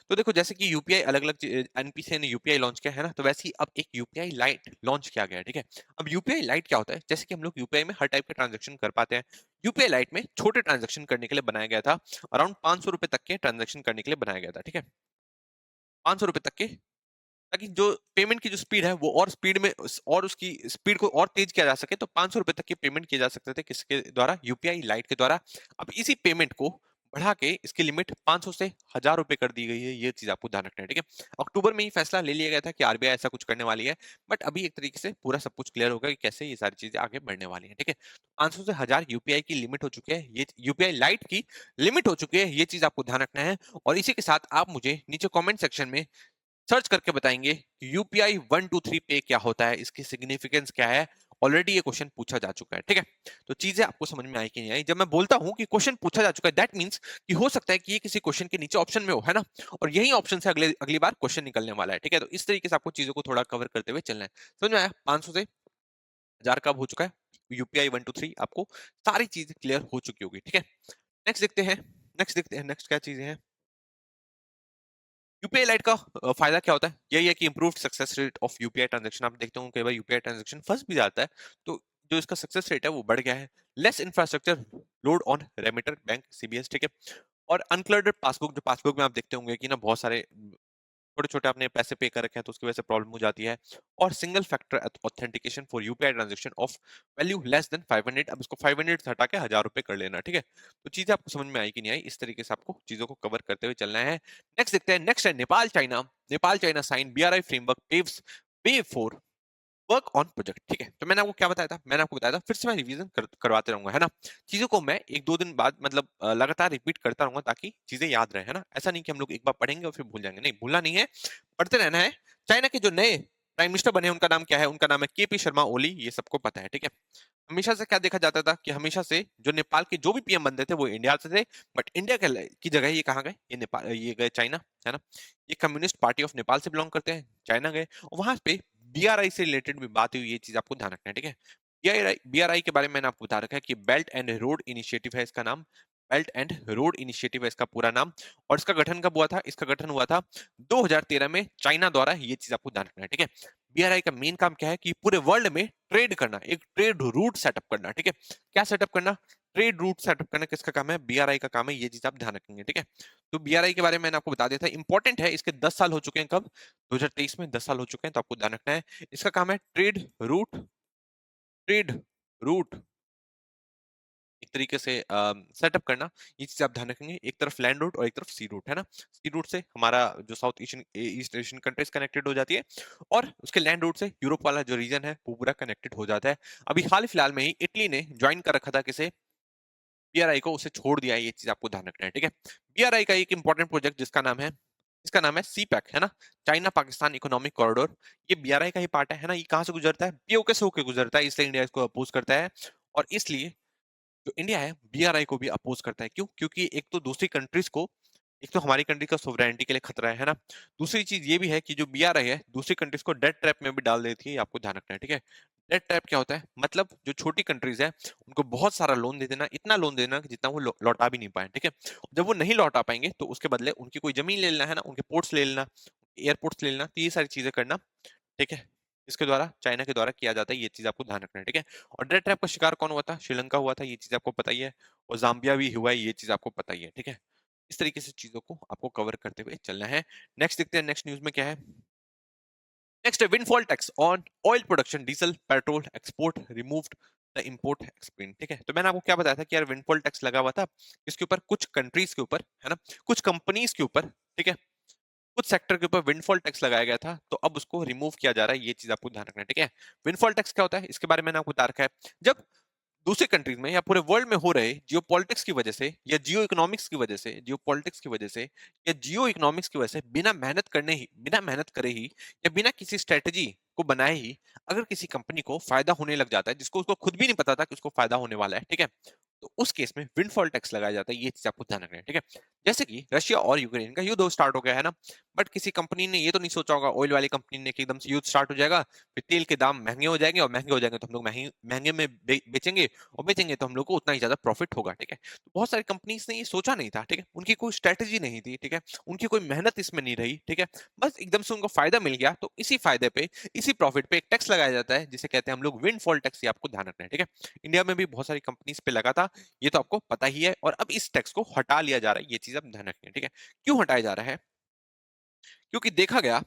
तो देखो जैसे कि यूपीआई अलग अलग, एनपीसीआई ने यूपीआई लॉन्च किया है ना, तो वैसे ही अब एक यूपीआई लाइट लॉन्च किया गया है, ठीक है। अब यूपीआई लाइट क्या होता है, जैसे कि हम लोग यूपीआई में हर टाइप के ट्रांजेक्शन कर पाते हैं, यूपीआई लाइट में छोटे ट्रांजेक्शन करने के लिए बनाया गया था। अराउंड 500 रुपए तक के ट्रांजेक्शन करने के लिए बनाया गया था, ठीक है। 500 रुपए तक के, ताकि जो पेमेंट की जो स्पीड है वो और स्पीड में और उसकी स्पीड को और तेज किया जा सके, तो 500 रुपए तक की पेमेंट किए जा सकते थे किसके द्वारा, यूपीआई लाइट के द्वारा। अब इसी पेमेंट को बढ़ा के इसकी लिमिट 500 से 1000 रुपए कर दी गई है, ये चीज आपको ध्यान रखना है, ठीक है। अक्टूबर में ही फैसला ले लिया गया था कि आरबीआई ऐसा कुछ करने वाली है, बट अभी एक तरीके से पूरा सब कुछ क्लियर होगा कि कैसे ये सारी चीजें आगे बढ़ने वाली है, ठीक है। 500 से 1000 यूपीआई की लिमिट हो चुकी है, ये यूपीआई लाइट की लिमिट हो चुकी है, ये चीज आपको ध्यान रखना है। और इसी के साथ आप मुझे नीचे कॉमेंट सेक्शन में सर्च करके बताएंगे यूपीआई 123 पे क्या होता है, इसकी सिग्निफिकेंस क्या है। ऑलरेडी ये क्वेश्चन पूछा जा चुका है, ठीक है। तो चीजें आपको समझ में आई कि नहीं आई, जब मैं बोलता हूं कि क्वेश्चन पूछा जा चुका है, दैट मींस कि हो सकता है कि ये किसी क्वेश्चन के नीचे ऑप्शन में हो, है ना। और यही ऑप्शन से अगली बार क्वेश्चन निकलने वाला है, ठीक है। तो इस तरीके से आपको चीजों को थोड़ा कवर करते हुए चलना है। समझ में आया, 500 से 1000 कब हो चुका है, यूपीआई 123 आपको सारी चीजें क्लियर हो चुकी होगी, ठीक है। नेक्स्ट देखते हैं, नेक्स्ट क्या चीजें हैं। यूपीआई लाइट का फायदा क्या होता है, यही है कि improved success rate of UPI transaction. आप देखते हो कई बार यूपीआई ट्रांजैक्शन फंस भी जाता है, तो जो इसका सक्सेस रेट है वो बढ़ गया है। Less infrastructure load on remitter bank CBS, ठीक है। और अनक्लर्डेड पासबुक, जो पासबुक में आप देखते होंगे कि ना बहुत सारे छोटे छोटे आपने पैसे पे कर रखे हैं, तो उसकी वजह से प्रॉब्लम हो जाती है। और single factor authentication for UPI transaction of value less than 500, अब इसको 500 से हटा के 1000 रुपए कर लेना, ठीक है। तो चीजें आपको समझ में आई कि नहीं आई, इस तरीके से आपको चीजों को कवर करते हुए चलना है। नेक्स्ट देखते हैं, नेक्स्ट है Nepal China. Nepal China sign BRI framework paves way for work on project, ठीक है। तो मैंने आपको क्या बताया था, मैंने आपको बताया था, फिर से मैं रिवीजन करवाते रहूंगा, है ना। चीजों को मैं एक दो दिन बाद मतलब लगातार रिपीट करता रहूंगा, ताकि चीजें याद रहे, है ना। ऐसा नहीं कि हम लोग एक बार पढ़ेंगे और फिर भूल जाएंगे, नहीं, भूलना नहीं है, पढ़ते रहना है। चाइना के जो नए प्राइम मिनिस्टर बने उनका नाम क्या है? उनका नाम है केपी शर्मा ओली, ये सबको पता है, ठीक है। हमेशा से क्या देखा जाता था कि हमेशा से जो नेपाल के जो भी पीएम बनते थे वो इंडिया से थे, बट इंडिया के की जगह ये कहाँ गए? ये नेपाल, ये गए चाइना, है ना। ये कम्युनिस्ट पार्टी ऑफ नेपाल से बिलोंग करते हैं, चाइना गए और वहां पे बीआरआई से रिलेटेड भी बात हुई, ये चीज आपको ध्यान रखना है, ठीक है। बीआरआई के बारे में मैंने आपको बता रखा है कि बेल्ट एंड रोड इनिशिएटिव है इसका नाम। बेल्ट एंड रोड इनिशिएटिव है इसका पूरा नाम। और इसका गठन कब हुआ था? इसका गठन हुआ था 2013 में चाइना द्वारा, ये चीज आपको ध्यान रखना है, ठीक है। बीआरआई का मेन काम क्या है कि पूरे वर्ल्ड में ट्रेड करना, एक ट्रेड रूट सेटअप करना, ठीक है। क्या सेटअप करना? ट्रेड रूट सेटअप करना किसका काम है? बीआरआई का काम है, ये चीज आप ध्यान रखेंगे, ठीक है। तो बीआरआई के बारे में मैंने आपको बता दिया था, इंपॉर्टेंट है, इसके 10 साल हो चुके हैं, कब? 2023 में 10 साल हो चुके हैं, तो आपको ध्यान रखना है। इसका काम है ट्रेड रूट एक तरीके से सेटअप करना, ये चीज आप ध्यान रखेंगे। एक तरफ लैंड रूट और एक तरफ सी रूट, है ना। सी रूट से हमारा जो south Asian east Asian countries connected हो जाती है, और उसके लैंड रूट से यूरोप वाला जो रीजन है वो पूरा कनेक्टेड हो जाता है। अभी हाल फिलहाल में ही इटली ने ज्वाइन कर रखा था किसे? बीआरआई को, उसे छोड़ दिया है, ये चीज आपको ध्यान रखना है, ठीक है। बीआरआई का एक इंपॉर्टेंट प्रोजेक्ट इसका नाम है सी पैक, है ना, चाइना पाकिस्तान इकोनॉमिक कॉरिडोर। ये बीआरआई का ही पार्ट है ना। ये कहाँ से गुजरता है? पीओके से होकर गुजरता है, इसलिए इंडिया इसको अपोज करता है। और इसलिए जो इंडिया है बीआरआई को भी अपोज करता है। क्यों? क्योंकि एक तो दूसरी कंट्रीज को, एक तो हमारी कंट्री का सोवरेनिटी के लिए खतरा है ना। दूसरी चीज ये भी है कि जो बीआरआई है दूसरी कंट्रीज को डेट ट्रैप में भी डाल देती है, ये आपको ध्यान रखना है, ठीक है। डेट ट्रैप क्या होता है? मतलब जो छोटी कंट्रीज है उनको बहुत सारा लोन दे देना, इतना लोन देना कि जितना वो लौटा भी नहीं पाए, ठीक है। जब वो नहीं लौटा पाएंगे तो उसके बदले उनकी कोई जमीन ले लेना, है ना, उनके पोर्ट्स ले लेना, एयरपोर्ट्स ले लेना, तो ये सारी चीजें करना, ठीक है। इसके द्वारा, चाइना के द्वारा किया जाता है, ये चीज आपको ध्यान रखना है, ठीक है। और डेट ट्रैप का शिकार कौन हुआ था? श्रीलंका हुआ था, ये चीज आपको पता ही है। और जाम्बिया भी हुआ है, ये चीज आपको पता ही है, ठीक है। इस तरीके से चीजों को आपको कवर करते हुए चलना है। नेक्स्ट देखते हैं, नेक्स्ट न्यूज में क्या है। नेक्स्ट है windfall tax on oil production, diesel, petrol export removed, the import explain, ठीक है। तो मैंने आपको क्या बताया था कि यार विंडफॉल टैक्स लगा हुआ था इसके ऊपर, कुछ कंट्रीज के ऊपर, है ना, कुछ कंपनीज के ऊपर, ठीक है। कुछ सेक्टर के ऊपर विंडफॉल टैक्स लगाया गया था, तो अब उसको रिमूव किया जा रहा है, ये चीज आपको ध्यान रखना है, ठीक है। विंडफॉल टैक्स क्या होता है इसके बारे में मैंने आपको बता रखा है। जब दूसरी कंट्रीज में या पूरे वर्ल्ड में हो रहे जियो पॉलिटिक्स की वजह से, या जियो इकोनॉमिक्स की वजह से, जियो पॉलिटिक्स की वजह से, या जियो इकोनॉमिक्स की वजह से, बिना मेहनत करे ही, या बिना किसी स्ट्रेटजी को बनाए ही, अगर किसी कंपनी को फायदा होने लग जाता है जिसको उसको खुद भी नहीं पता था कि उसको फायदा होने वाला है, ठीक है, तो उस केस में विंडफॉल टैक्स लगाया जाता है, ये चीज आपको ध्यान रखना है, ठीक है। जैसे कि रशिया और यूक्रेन का युद्ध स्टार्ट हो गया है ना, बट किसी कंपनी ने ये तो नहीं सोचा होगा, ऑयल वाली कंपनी ने, कि एकदम से युद्ध स्टार्ट हो जाएगा, फिर तेल के दाम महंगे हो जाएंगे, और महंगे हो जाएंगे तो हम लोग महंगे महंगे में बेचेंगे, और बेचेंगे तो हम लोग को उतना ही ज्यादा प्रॉफिट होगा, ठीक है। तो बहुत सारी कंपनीज ने ये सोचा नहीं था, ठीक है, उनकी कोई स्ट्रेटेजी नहीं थी, ठीक है, उनकी कोई मेहनत इसमें नहीं रही, ठीक है। बस एकदम से उनको फायदा मिल गया, तो इसी फायदे पे, इसी प्रॉफिट पे एक टैक्स लगाया जाता है, जिसे कहते हैं हम लोग विंडफॉल टैक्स, ये आपको ध्यान रखना है, ठीक है। इंडिया में भी बहुत सारी कंपनीज पे लगा था, ये तो आपको पता ही है, और अब इस टैक्स को हटा लिया जा रहा है, ये चीज आप ध्यान रखें, ठीक है। क्यों हटाया जा रहा है? क्योंकि देखा गया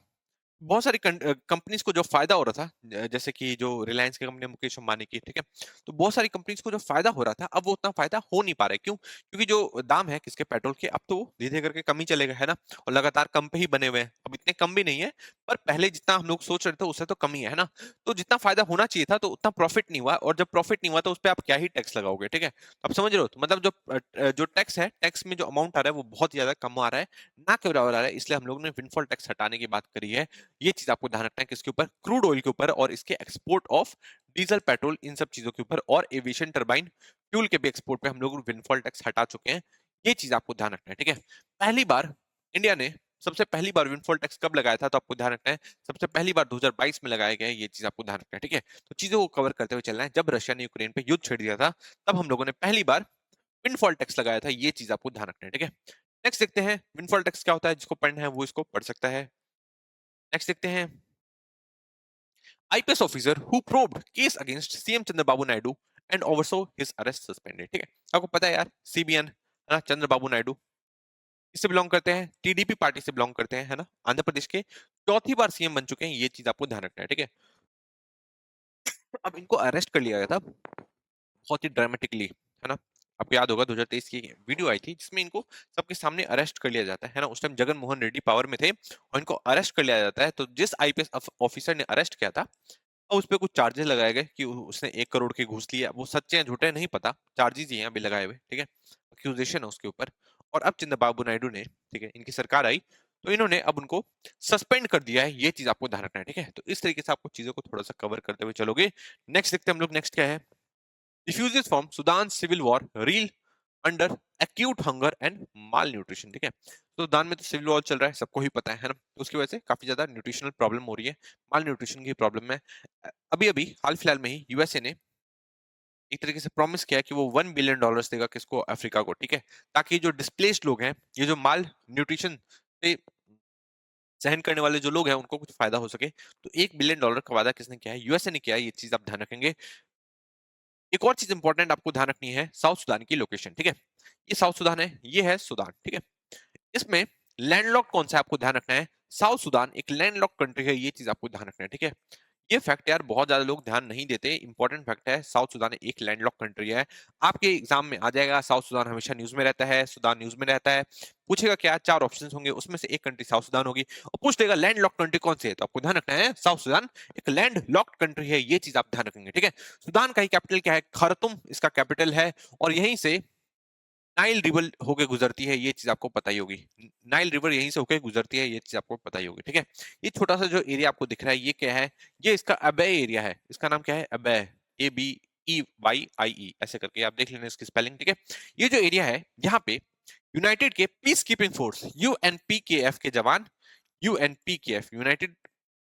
बहुत सारी कंपनीज को जो फायदा हो रहा था, जैसे कि जो रिलायंस की कंपनी मुकेश अंबानी की, ठीक है, तो बहुत सारी कंपनीज को जो फायदा हो रहा था अब वो उतना फायदा हो नहीं पा रहा है। क्यों? क्योंकि जो दाम है किसके, पेट्रोल के, अब तो धीरे धीरे करके कम ही चलेगा, है ना। और लगातार कम पे ही बने हुए हैं, अब इतने कम भी नहीं है, पर पहले जितना हम लोग सोच रहे थे उससे तो कम ही है ना। तो जितना फायदा होना चाहिए था तो उतना प्रॉफिट नहीं हुआ, और जब प्रॉफिट नहीं हुआ तो उस पर आप क्या ही टैक्स लगाओगे, ठीक है। तो आप समझ रहे हो, तो मतलब जो टैक्स है, टैक्स में जो अमाउंट आ रहा है वो बहुत ज्यादा कम आ रहा है, ना के बराबर आ रहा है, इसलिए हम लोग ने विंडफॉल टैक्स हटाने की बात करी है। ये चीज आपको ध्यान रखना है, किसके ऊपर? क्रूड ऑयल के ऊपर, और इसके एक्सपोर्ट ऑफ डीजल, पेट्रोल, इन सब चीजों के ऊपर, और एविएशन टरबाइन फ्यूल के भी एक्सपोर्ट पे हम लोग विंडफॉल टैक्स हटा चुके हैं। ये चीज आपको ध्यान रखना है, ठीक है। पहली बार इंडिया ने सबसे पहली बार विंडफॉल टैक्स कब लगाया था? तो आपको ध्यान रखना है, सबसे पहली बार 2022 में लगाया गया है, ये चीज आपको ध्यान रखना है, ठीक है। तो चीजों को कवर करते हुए चलना है। जब रशिया ने यूक्रेन पे युद्ध छेड़ दिया था, तब हम लोगों ने पहली बार विंडफॉल टैक्स लगाया था, ये चीज आपको ध्यान रखना है, ठीक है। नेक्स्ट देखते हैं विंडफॉल टैक्स क्या होता है, जिसको पढ़ना है वो इसको पढ़ सकता है। नेक्स्ट देखते हैं IPS officer who probed case against CM Chandrababu Naidu and oversaw his arrest suspended, ठीक है। आपको पता है यार, CBN, है ना, चंद्रबाबू नायडू, इससे बिलोंग करते हैं, टीडीपी पार्टी से बिलोंग करते हैं, है ना, आंध्र प्रदेश के चौथी बार सीएम बन चुके हैं, ये चीज आपको ध्यान रखना है, ठीक है। अब इनको अरेस्ट कर लिया गया था बहुत ही ड्रामेटिकली, है ना। आपको याद होगा 2023 की वीडियो आई थी जिसमें इनको सबके सामने अरेस्ट कर लिया जाता है ना। उस टाइम जगन मोहन रेड्डी पावर में थे, और इनको अरेस्ट कर लिया जाता है। तो जिस आईपीएस ऑफिसर ने अरेस्ट किया था, और उस पे कुछ चार्जेस लगाए गए कि उसने 1 करोड़ की घूस लिया, वो सच्चे हैं झूठे नहीं पता, चार्जेस ही हैं अभी लगाए हुए, ठीक है, अक्यूजेशन है उसके ऊपर। और अब चंद्रबाबू नायडू ने, ठीक है, इनकी सरकार आई, तो इन्होंने अब उनको सस्पेंड कर दिया है, ये चीज आपको ध्यान रखना है, ठीक है। तो इस तरीके से आपको चीजों को थोड़ा सा कवर करते हुए चलोगे। नेक्स्ट देखते हैं हम लोग, नेक्स्ट क्या है। Refugees from Sudan civil war reel under acute hunger and malnutrition, ठीक है। तो सुदान में तो सिविल वॉर चल रहा है, सबको ही पता है ना। तो उसकी वजह से काफी ज्यादा न्यूट्रिशनल प्रॉब्लम हो रही है, माल न्यूट्रिशन की प्रॉब्लम है। अभी अभी हाल फिलहाल में ही यूएसए ने एक तरीके से प्रॉमिस किया कि वो $1 बिलियन देगा किसको, अफ्रीका को, ठीक है। ताकि जो डिस्प्लेस्ड लोग हैं, ये जो माल न्यूट्रिशन से सहन करने वाले जो लोग हैं, उनको कुछ फायदा हो सके। तो $1 बिलियन का वादा किसने किया है, यूएसए ने किया है, ये चीज आप ध्यान रखेंगे। एक और चीज इंपॉर्टेंट आपको ध्यान रखनी है, साउथ सुदान की लोकेशन, ठीक है। ये साउथ सुदान है, ये है सुदान, ठीक है। इसमें लैंडलॉक्ड कौन सा है, आपको ध्यान रखना है। साउथ सुदान एक लैंडलॉक्ड कंट्री है, ये चीज आपको ध्यान रखना है, ठीक है। ये फैक्ट यार बहुत ज्यादा लोग ध्यान नहीं देते, इंपॉर्टेंट फैक्ट है। साउथ सुदान एक लैंडलॉक कंट्री है। आपके एग्जाम में आ जाएगा, साउथ सुदान हमेशा न्यूज में रहता है, सुदान न्यूज में रहता है। पूछेगा क्या, चार ऑप्शंस होंगे, उसमें से एक कंट्री साउथ सुदान होगी, और पूछ लेगा लैंड लॉक कंट्री कौन सी है, तो आपको ध्यान रखना है साउथ सुदान एक लैंड लॉक्ड कंट्री है, ये चीज आप ध्यान रखेंगे, ठीक है। सुदान का ही कैपिटल क्या है, खार्तूम इसका कैपिटल है, और यहीं से नाइल रिवर होके गुजरती है, ये चीज आपको पता ही होगी। नाइल रिवर यहीं से होके गुजरती है, ये चीज आपको पता ही होगी, ठीक है। ये छोटा सा जो एरिया आपको दिख रहा है, ये क्या है, ये इसका अबे एरिया है। इसका नाम क्या है, अबे, ABEYIE ऐसे करके आप देख लेना इसकी स्पेलिंग, ठीक है। ये जो एरिया है, यहाँ पे यूनाइटेड के पीस कीपिंग फोर्स UNPKF के जवान, UNPKF United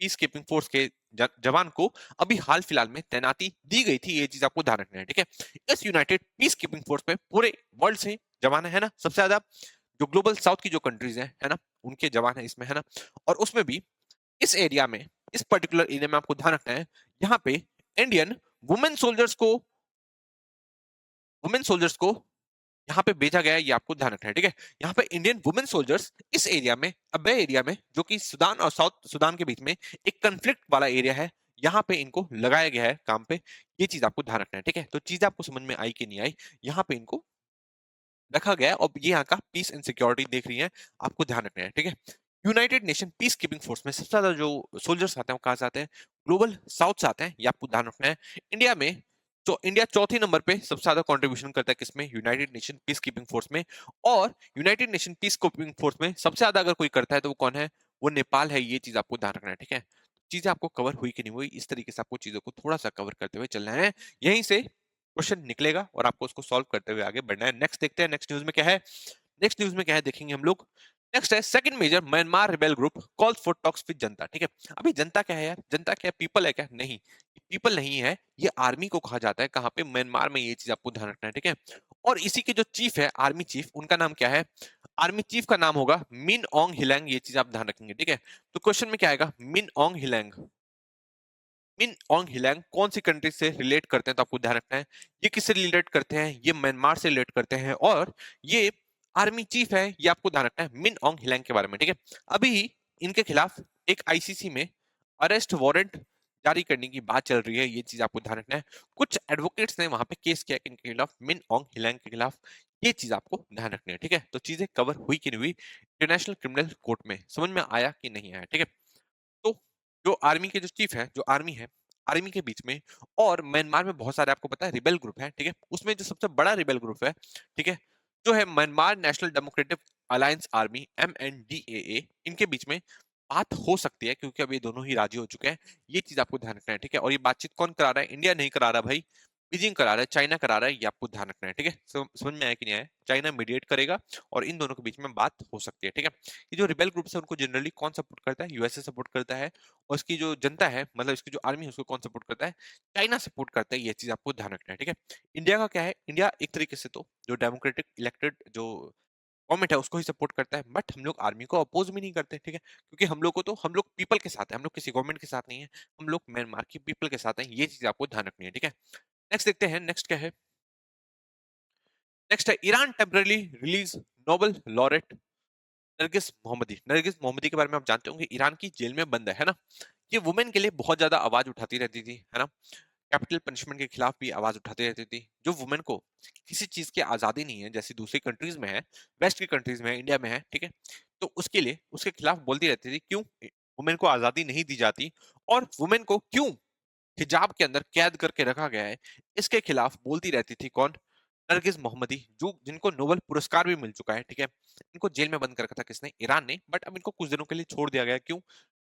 peace keeping force के जवान को अभी हाल फिलहाल में तैनाती दी गई थी, ये चीज आपको ध्यान रखना है, ठीक है। इस यूनाइटेड पीस कीपिंग फोर्स में पूरे वर्ल्ड से जवान है ना, सबसे ज्यादा जो ग्लोबल साउथ की जो कंट्रीज हैं, है ना, उनके जवान है इसमें, है ना। और उसमें भी इस एरिया में, इस पर्टिकुलर एरिया में आपको ध्यान रखना है, यहाँ पे इंडियन वुमेन सोल्जर्स को, वुमेन सोल्जर्स को यहाँ पे भेजा गया है, ये आपको ध्यान रखना है, ठीक है। यहाँ पे इंडियन वुमेन सोल्जर्स इस एरिया में, अबे एरिया में, जो कि सुदान और साउथ सुदान के बीच में एक कंफ्लिक्ट वाला एरिया है, यहाँ पे इनको लगाया गया है काम पे, ये चीज आपको ध्यान रखना है, ठीक है। तो चीज आपको समझ में आई कि नहीं आई, यहाँ पे इनको रखा गया है, और ये यहाँ का पीस एंड सिक्योरिटी देख रही है, आपको ध्यान रखना है, ठीक है। United nation peace keeping force में सबसे ज्यादा जो सोल्जर्स आते हैं वो कहाँ से आते हैं, ग्लोबल साउथ से आते हैं, ये आपको ध्यान रखना है। इंडिया में, तो इंडिया चौथे नंबर पे सबसे ज्यादा कंट्रीब्यूशन करता है किसमें, United nation peace keeping force में। और United nation peace keeping force में सबसे ज्यादा अगर कोई करता है तो वो कौन है, वो नेपाल है, ये चीज आपको ध्यान रखना है, ठीक है। चीजें आपको कवर हुई कि नहीं हुई, इस तरीके से आपको चीजों को थोड़ा सा कवर करते हुए चलना है, यहीं से क्वेश्चन निकलेगा और आपको उसको सॉल्व करते हुए आगे बढ़ना है। नेक्स्ट देखते हैं, नेक्स्ट न्यूज में क्या है। नेक्स्ट न्यूज में क्या है देखेंगे हम लोग। नेक्स्ट है, second major Myanmar rebel group calls for talks with junta, ठीक है। अभी जनता क्या है यार, जनता क्या पीपल है क्या, नहीं, पीपल नहीं है, ये आर्मी को कहा जाता है, कहाँ पे, म्यांमार में, ये चीज आपको ध्यान रखना है, ठीक है। और इसी के जो चीफ है, आर्मी चीफ, उनका नाम क्या है, आर्मी चीफ का नाम होगा मिन ओंग हिलैंग, ये चीज आप ध्यान रखेंगे, ठीक है। तो क्वेश्चन में क्या आएगा, मिन ओंग हिलैंग, मिन ओंग हिलैंग कौन सी कंट्री से रिलेट करते हैं, तो आपको ध्यान रखना है, ये किससे रिलेट करते हैं, ये म्यांमार से रिलेट करते हैं, और ये आर्मी चीफ है, ये आपको ध्यान रखना है मिन ओंग हिलैंग के बारे में, ठीक है। अभी इनके खिलाफ एक आईसीसी में अरेस्ट वारंट जारी करने की बात चल रही है, ये चीज आपको ध्यान रखना है। कुछ एडवोकेट्स ने वहां पे केस किया इनके खिलाफ, मिन ओंग हिलैंग के खिलाफ, ये चीज आपको ध्यान रखनी है, ठीक है। तो चीजें कवर हुई कि नहीं हुई, इंटरनेशनल क्रिमिनल कोर्ट में समझ में आया कि नहीं आया, ठीक है। तो जो आर्मी के जो चीफ है, जो आर्मी है, आर्मी के बीच में और म्यांमार में बहुत सारे आपको पता है रिबेल ग्रुप है, ठीक है। उसमें जो सबसे बड़ा रिबेल ग्रुप है, ठीक है, जो है Myanmar national democratic alliance army, MNDAA, इनके बीच में बात हो सकती है, क्योंकि अब ये दोनों ही राजी हो चुके हैं, ये चीज आपको ध्यान रखना है, ठीक है। और ये बातचीत कौन करा रहा है, इंडिया नहीं करा रहा भाई, बीजिंग करा रहा है, चाइना करा रहा है, ये आपको ध्यान रखना है, ठीक है। समझ में आया कि नहीं आया, चाइना मीडिएट करेगा और इन दोनों के बीच में बात हो सकती है, ठीक है। ये जो रिबेल ग्रुप्स है, उनको जनरली कौन सपोर्ट करता है, यूएसए सपोर्ट करता है, और इसकी जो जनता है, मतलब इसकी जो आर्मी है, उसको कौन सपोर्ट करता है, चाइना सपोर्ट करता है, ये चीज आपको ध्यान रखना है, ठीक है। इंडिया का क्या है, इंडिया एक तरीके से तो जो डेमोक्रेटिक इलेक्टेड जो गवर्नमेंट है उसको ही सपोर्ट करता है, बट हम लोग आर्मी को अपोज भी नहीं करते, ठीक है, क्योंकि हम लोग को तो, हम लोग पीपल के साथ है, हम लोग किसी गवर्नमेंट के साथ नहीं है, हम लोग म्यांमार की पीपल के साथ हैं, ये चीज आपको ध्यान रखनी है, ठीक है। नेक्स्ट देखते हैं, नेक्स्ट क्या है। नेक्स्ट है, Iran temporary release Nobel laureate Narges Mohammadi. Narges Mohammadi के बारे में आप जानते होंगे, ईरान की जेल में बंद है ना। ये वुमेन के लिए बहुत ज्यादा आवाज उठाती रहती थी, है ना, कैपिटल पनिशमेंट के खिलाफ भी आवाज उठाती रहती थी। जो वुमेन को किसी चीज की आजादी नहीं है, जैसी दूसरी कंट्रीज में है, वेस्ट की कंट्रीज में है, इंडिया में है, ठीक है, तो उसके लिए उसके खिलाफ बोलती रहती थी, क्यों वुमेन को आजादी नहीं दी जाती, और वुमेन को क्यों हिजाब के अंदर कैद करके रखा गया है, इसके खिलाफ बोलती रहती थी कौन, नरगिस मोहम्मदी, जो जिनको नोबेल पुरस्कार भी मिल चुका है, ठीक है? इनको जेल में बंद कर रखा था किसने? ईरान ने, बट अब इनको कुछ दिनों के लिए छोड़ दिया गया है, क्यों?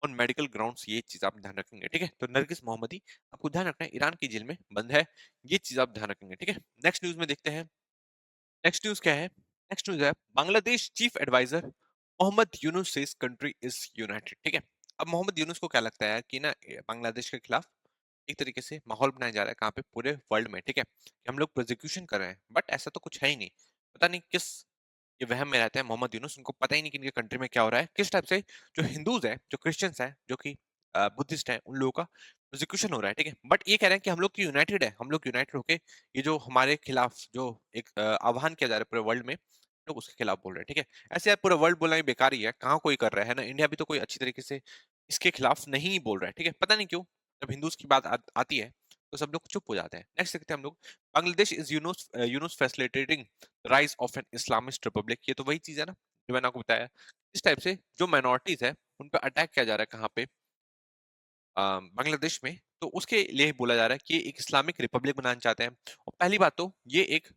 ऑन मेडिकल ग्राउंड्स, ये चीज़ आप ध्यान रखेंगे, ठीक है? तो नरगिस मोहम्मदी, आपको ध्यान रखना है, ईरान की जेल में बंद है, ये चीज़ आप ध्यान रखेंगे, ठीक है? नेक्स्ट न्यूज़ में देखते हैं, नेक्स्ट न्यूज़ क्या है? नेक्स्ट न्यूज़ है, Bangladesh chief adviser Mohammad Yunus says country is united, ठीक है? अब मोहम्मद यूनुस को क्या लगता है कि ना बांग्लादेश के खिलाफ एक तरीके से माहौल बनाया जा रहा है, कहाँ पे? पूरे वर्ल्ड में, ठीक है? कि हम लोग प्रोसिक्यूशन कर रहे हैं, बट ऐसा तो कुछ है ही नहीं। पता नहीं किस ये वहम में रहते हैं मोहम्मद यूनुस, उनको पता ही नहीं कि इनके कंट्री में क्या हो रहा है, किस टाइप से जो हिंदूज हैं, जो क्रिश्चियंस हैं, जो कि बुद्धिस्ट हैं, उन लोगों का प्रोसिक्यूशन हो रहा है, ठीक है? बट ये कह रहे हैं कि हम लोग की यूनाइटेड है, हम लोग यूनाइटेड होके ये जो हमारे खिलाफ जो एक आह्वान किया जा रहा है पूरे वर्ल्ड में, लोग उसके खिलाफ बोल रहे हैं, ठीक है? ऐसे यार पूरा वर्ल्ड बोलना ही बेकार ही है, कहाँ कोई कर रहा है ना? इंडिया भी तो कोई अच्छी तरीके से इसके खिलाफ नहीं बोल रहा है, ठीक है? पता नहीं क्यों? जब हिंदूज की बात आती है, तो सब लोग चुप हो जाते हैं। नेक्स्ट देखते हैं हम लोग, Bangladesh is Yunus facilitating rise of an Islamist republic, ये तो वही चीज है ना जो मैंने आपको बताया। इस टाइप से जो माइनॉरिटीज है उन पर अटैक किया जा रहा है, कहाँ पे? बांग्लादेश में, तो उसके लिए बोला जा रहा है कि ये एक इस्लामिक रिपब्लिक बनाना चाहते हैं। और पहली बात तो ये एक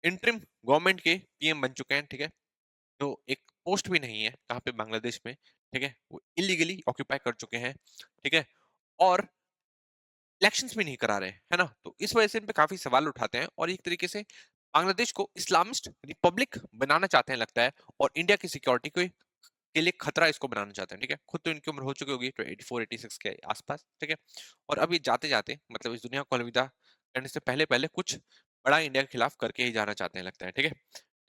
इंटरिम गवर्नमेंट के पीएम बन चुके हैं, ठीक है? जो एक पोस्ट भी नहीं है कहाँ पे? बांग्लादेश में, ठीक है? वो इलीगली ऑक्यूपाई कर चुके हैं, ठीक है? और इलेक्शंस भी नहीं करा रहे हैं, है ना? तो इस वजह से इन पे काफी सवाल उठाते हैं, और एक तरीके से बांग्लादेश को इस्लामिस्ट रिपब्लिक बनाना चाहते हैं लगता है, और इंडिया की सिक्योरिटी के लिए खतरा इसको बनाना चाहते हैं, ठीक है? खुद तो इनकी उम्र हो चुकी होगी तो 84-86 के आसपास, ठीक है? और अब ये जाते-जाते, मतलब इस दुनिया को अलविदा करने से पहले-पहले कुछ बड़ा इंडिया के खिलाफ करके ही जाना चाहते हैं लगता है, ठीक है?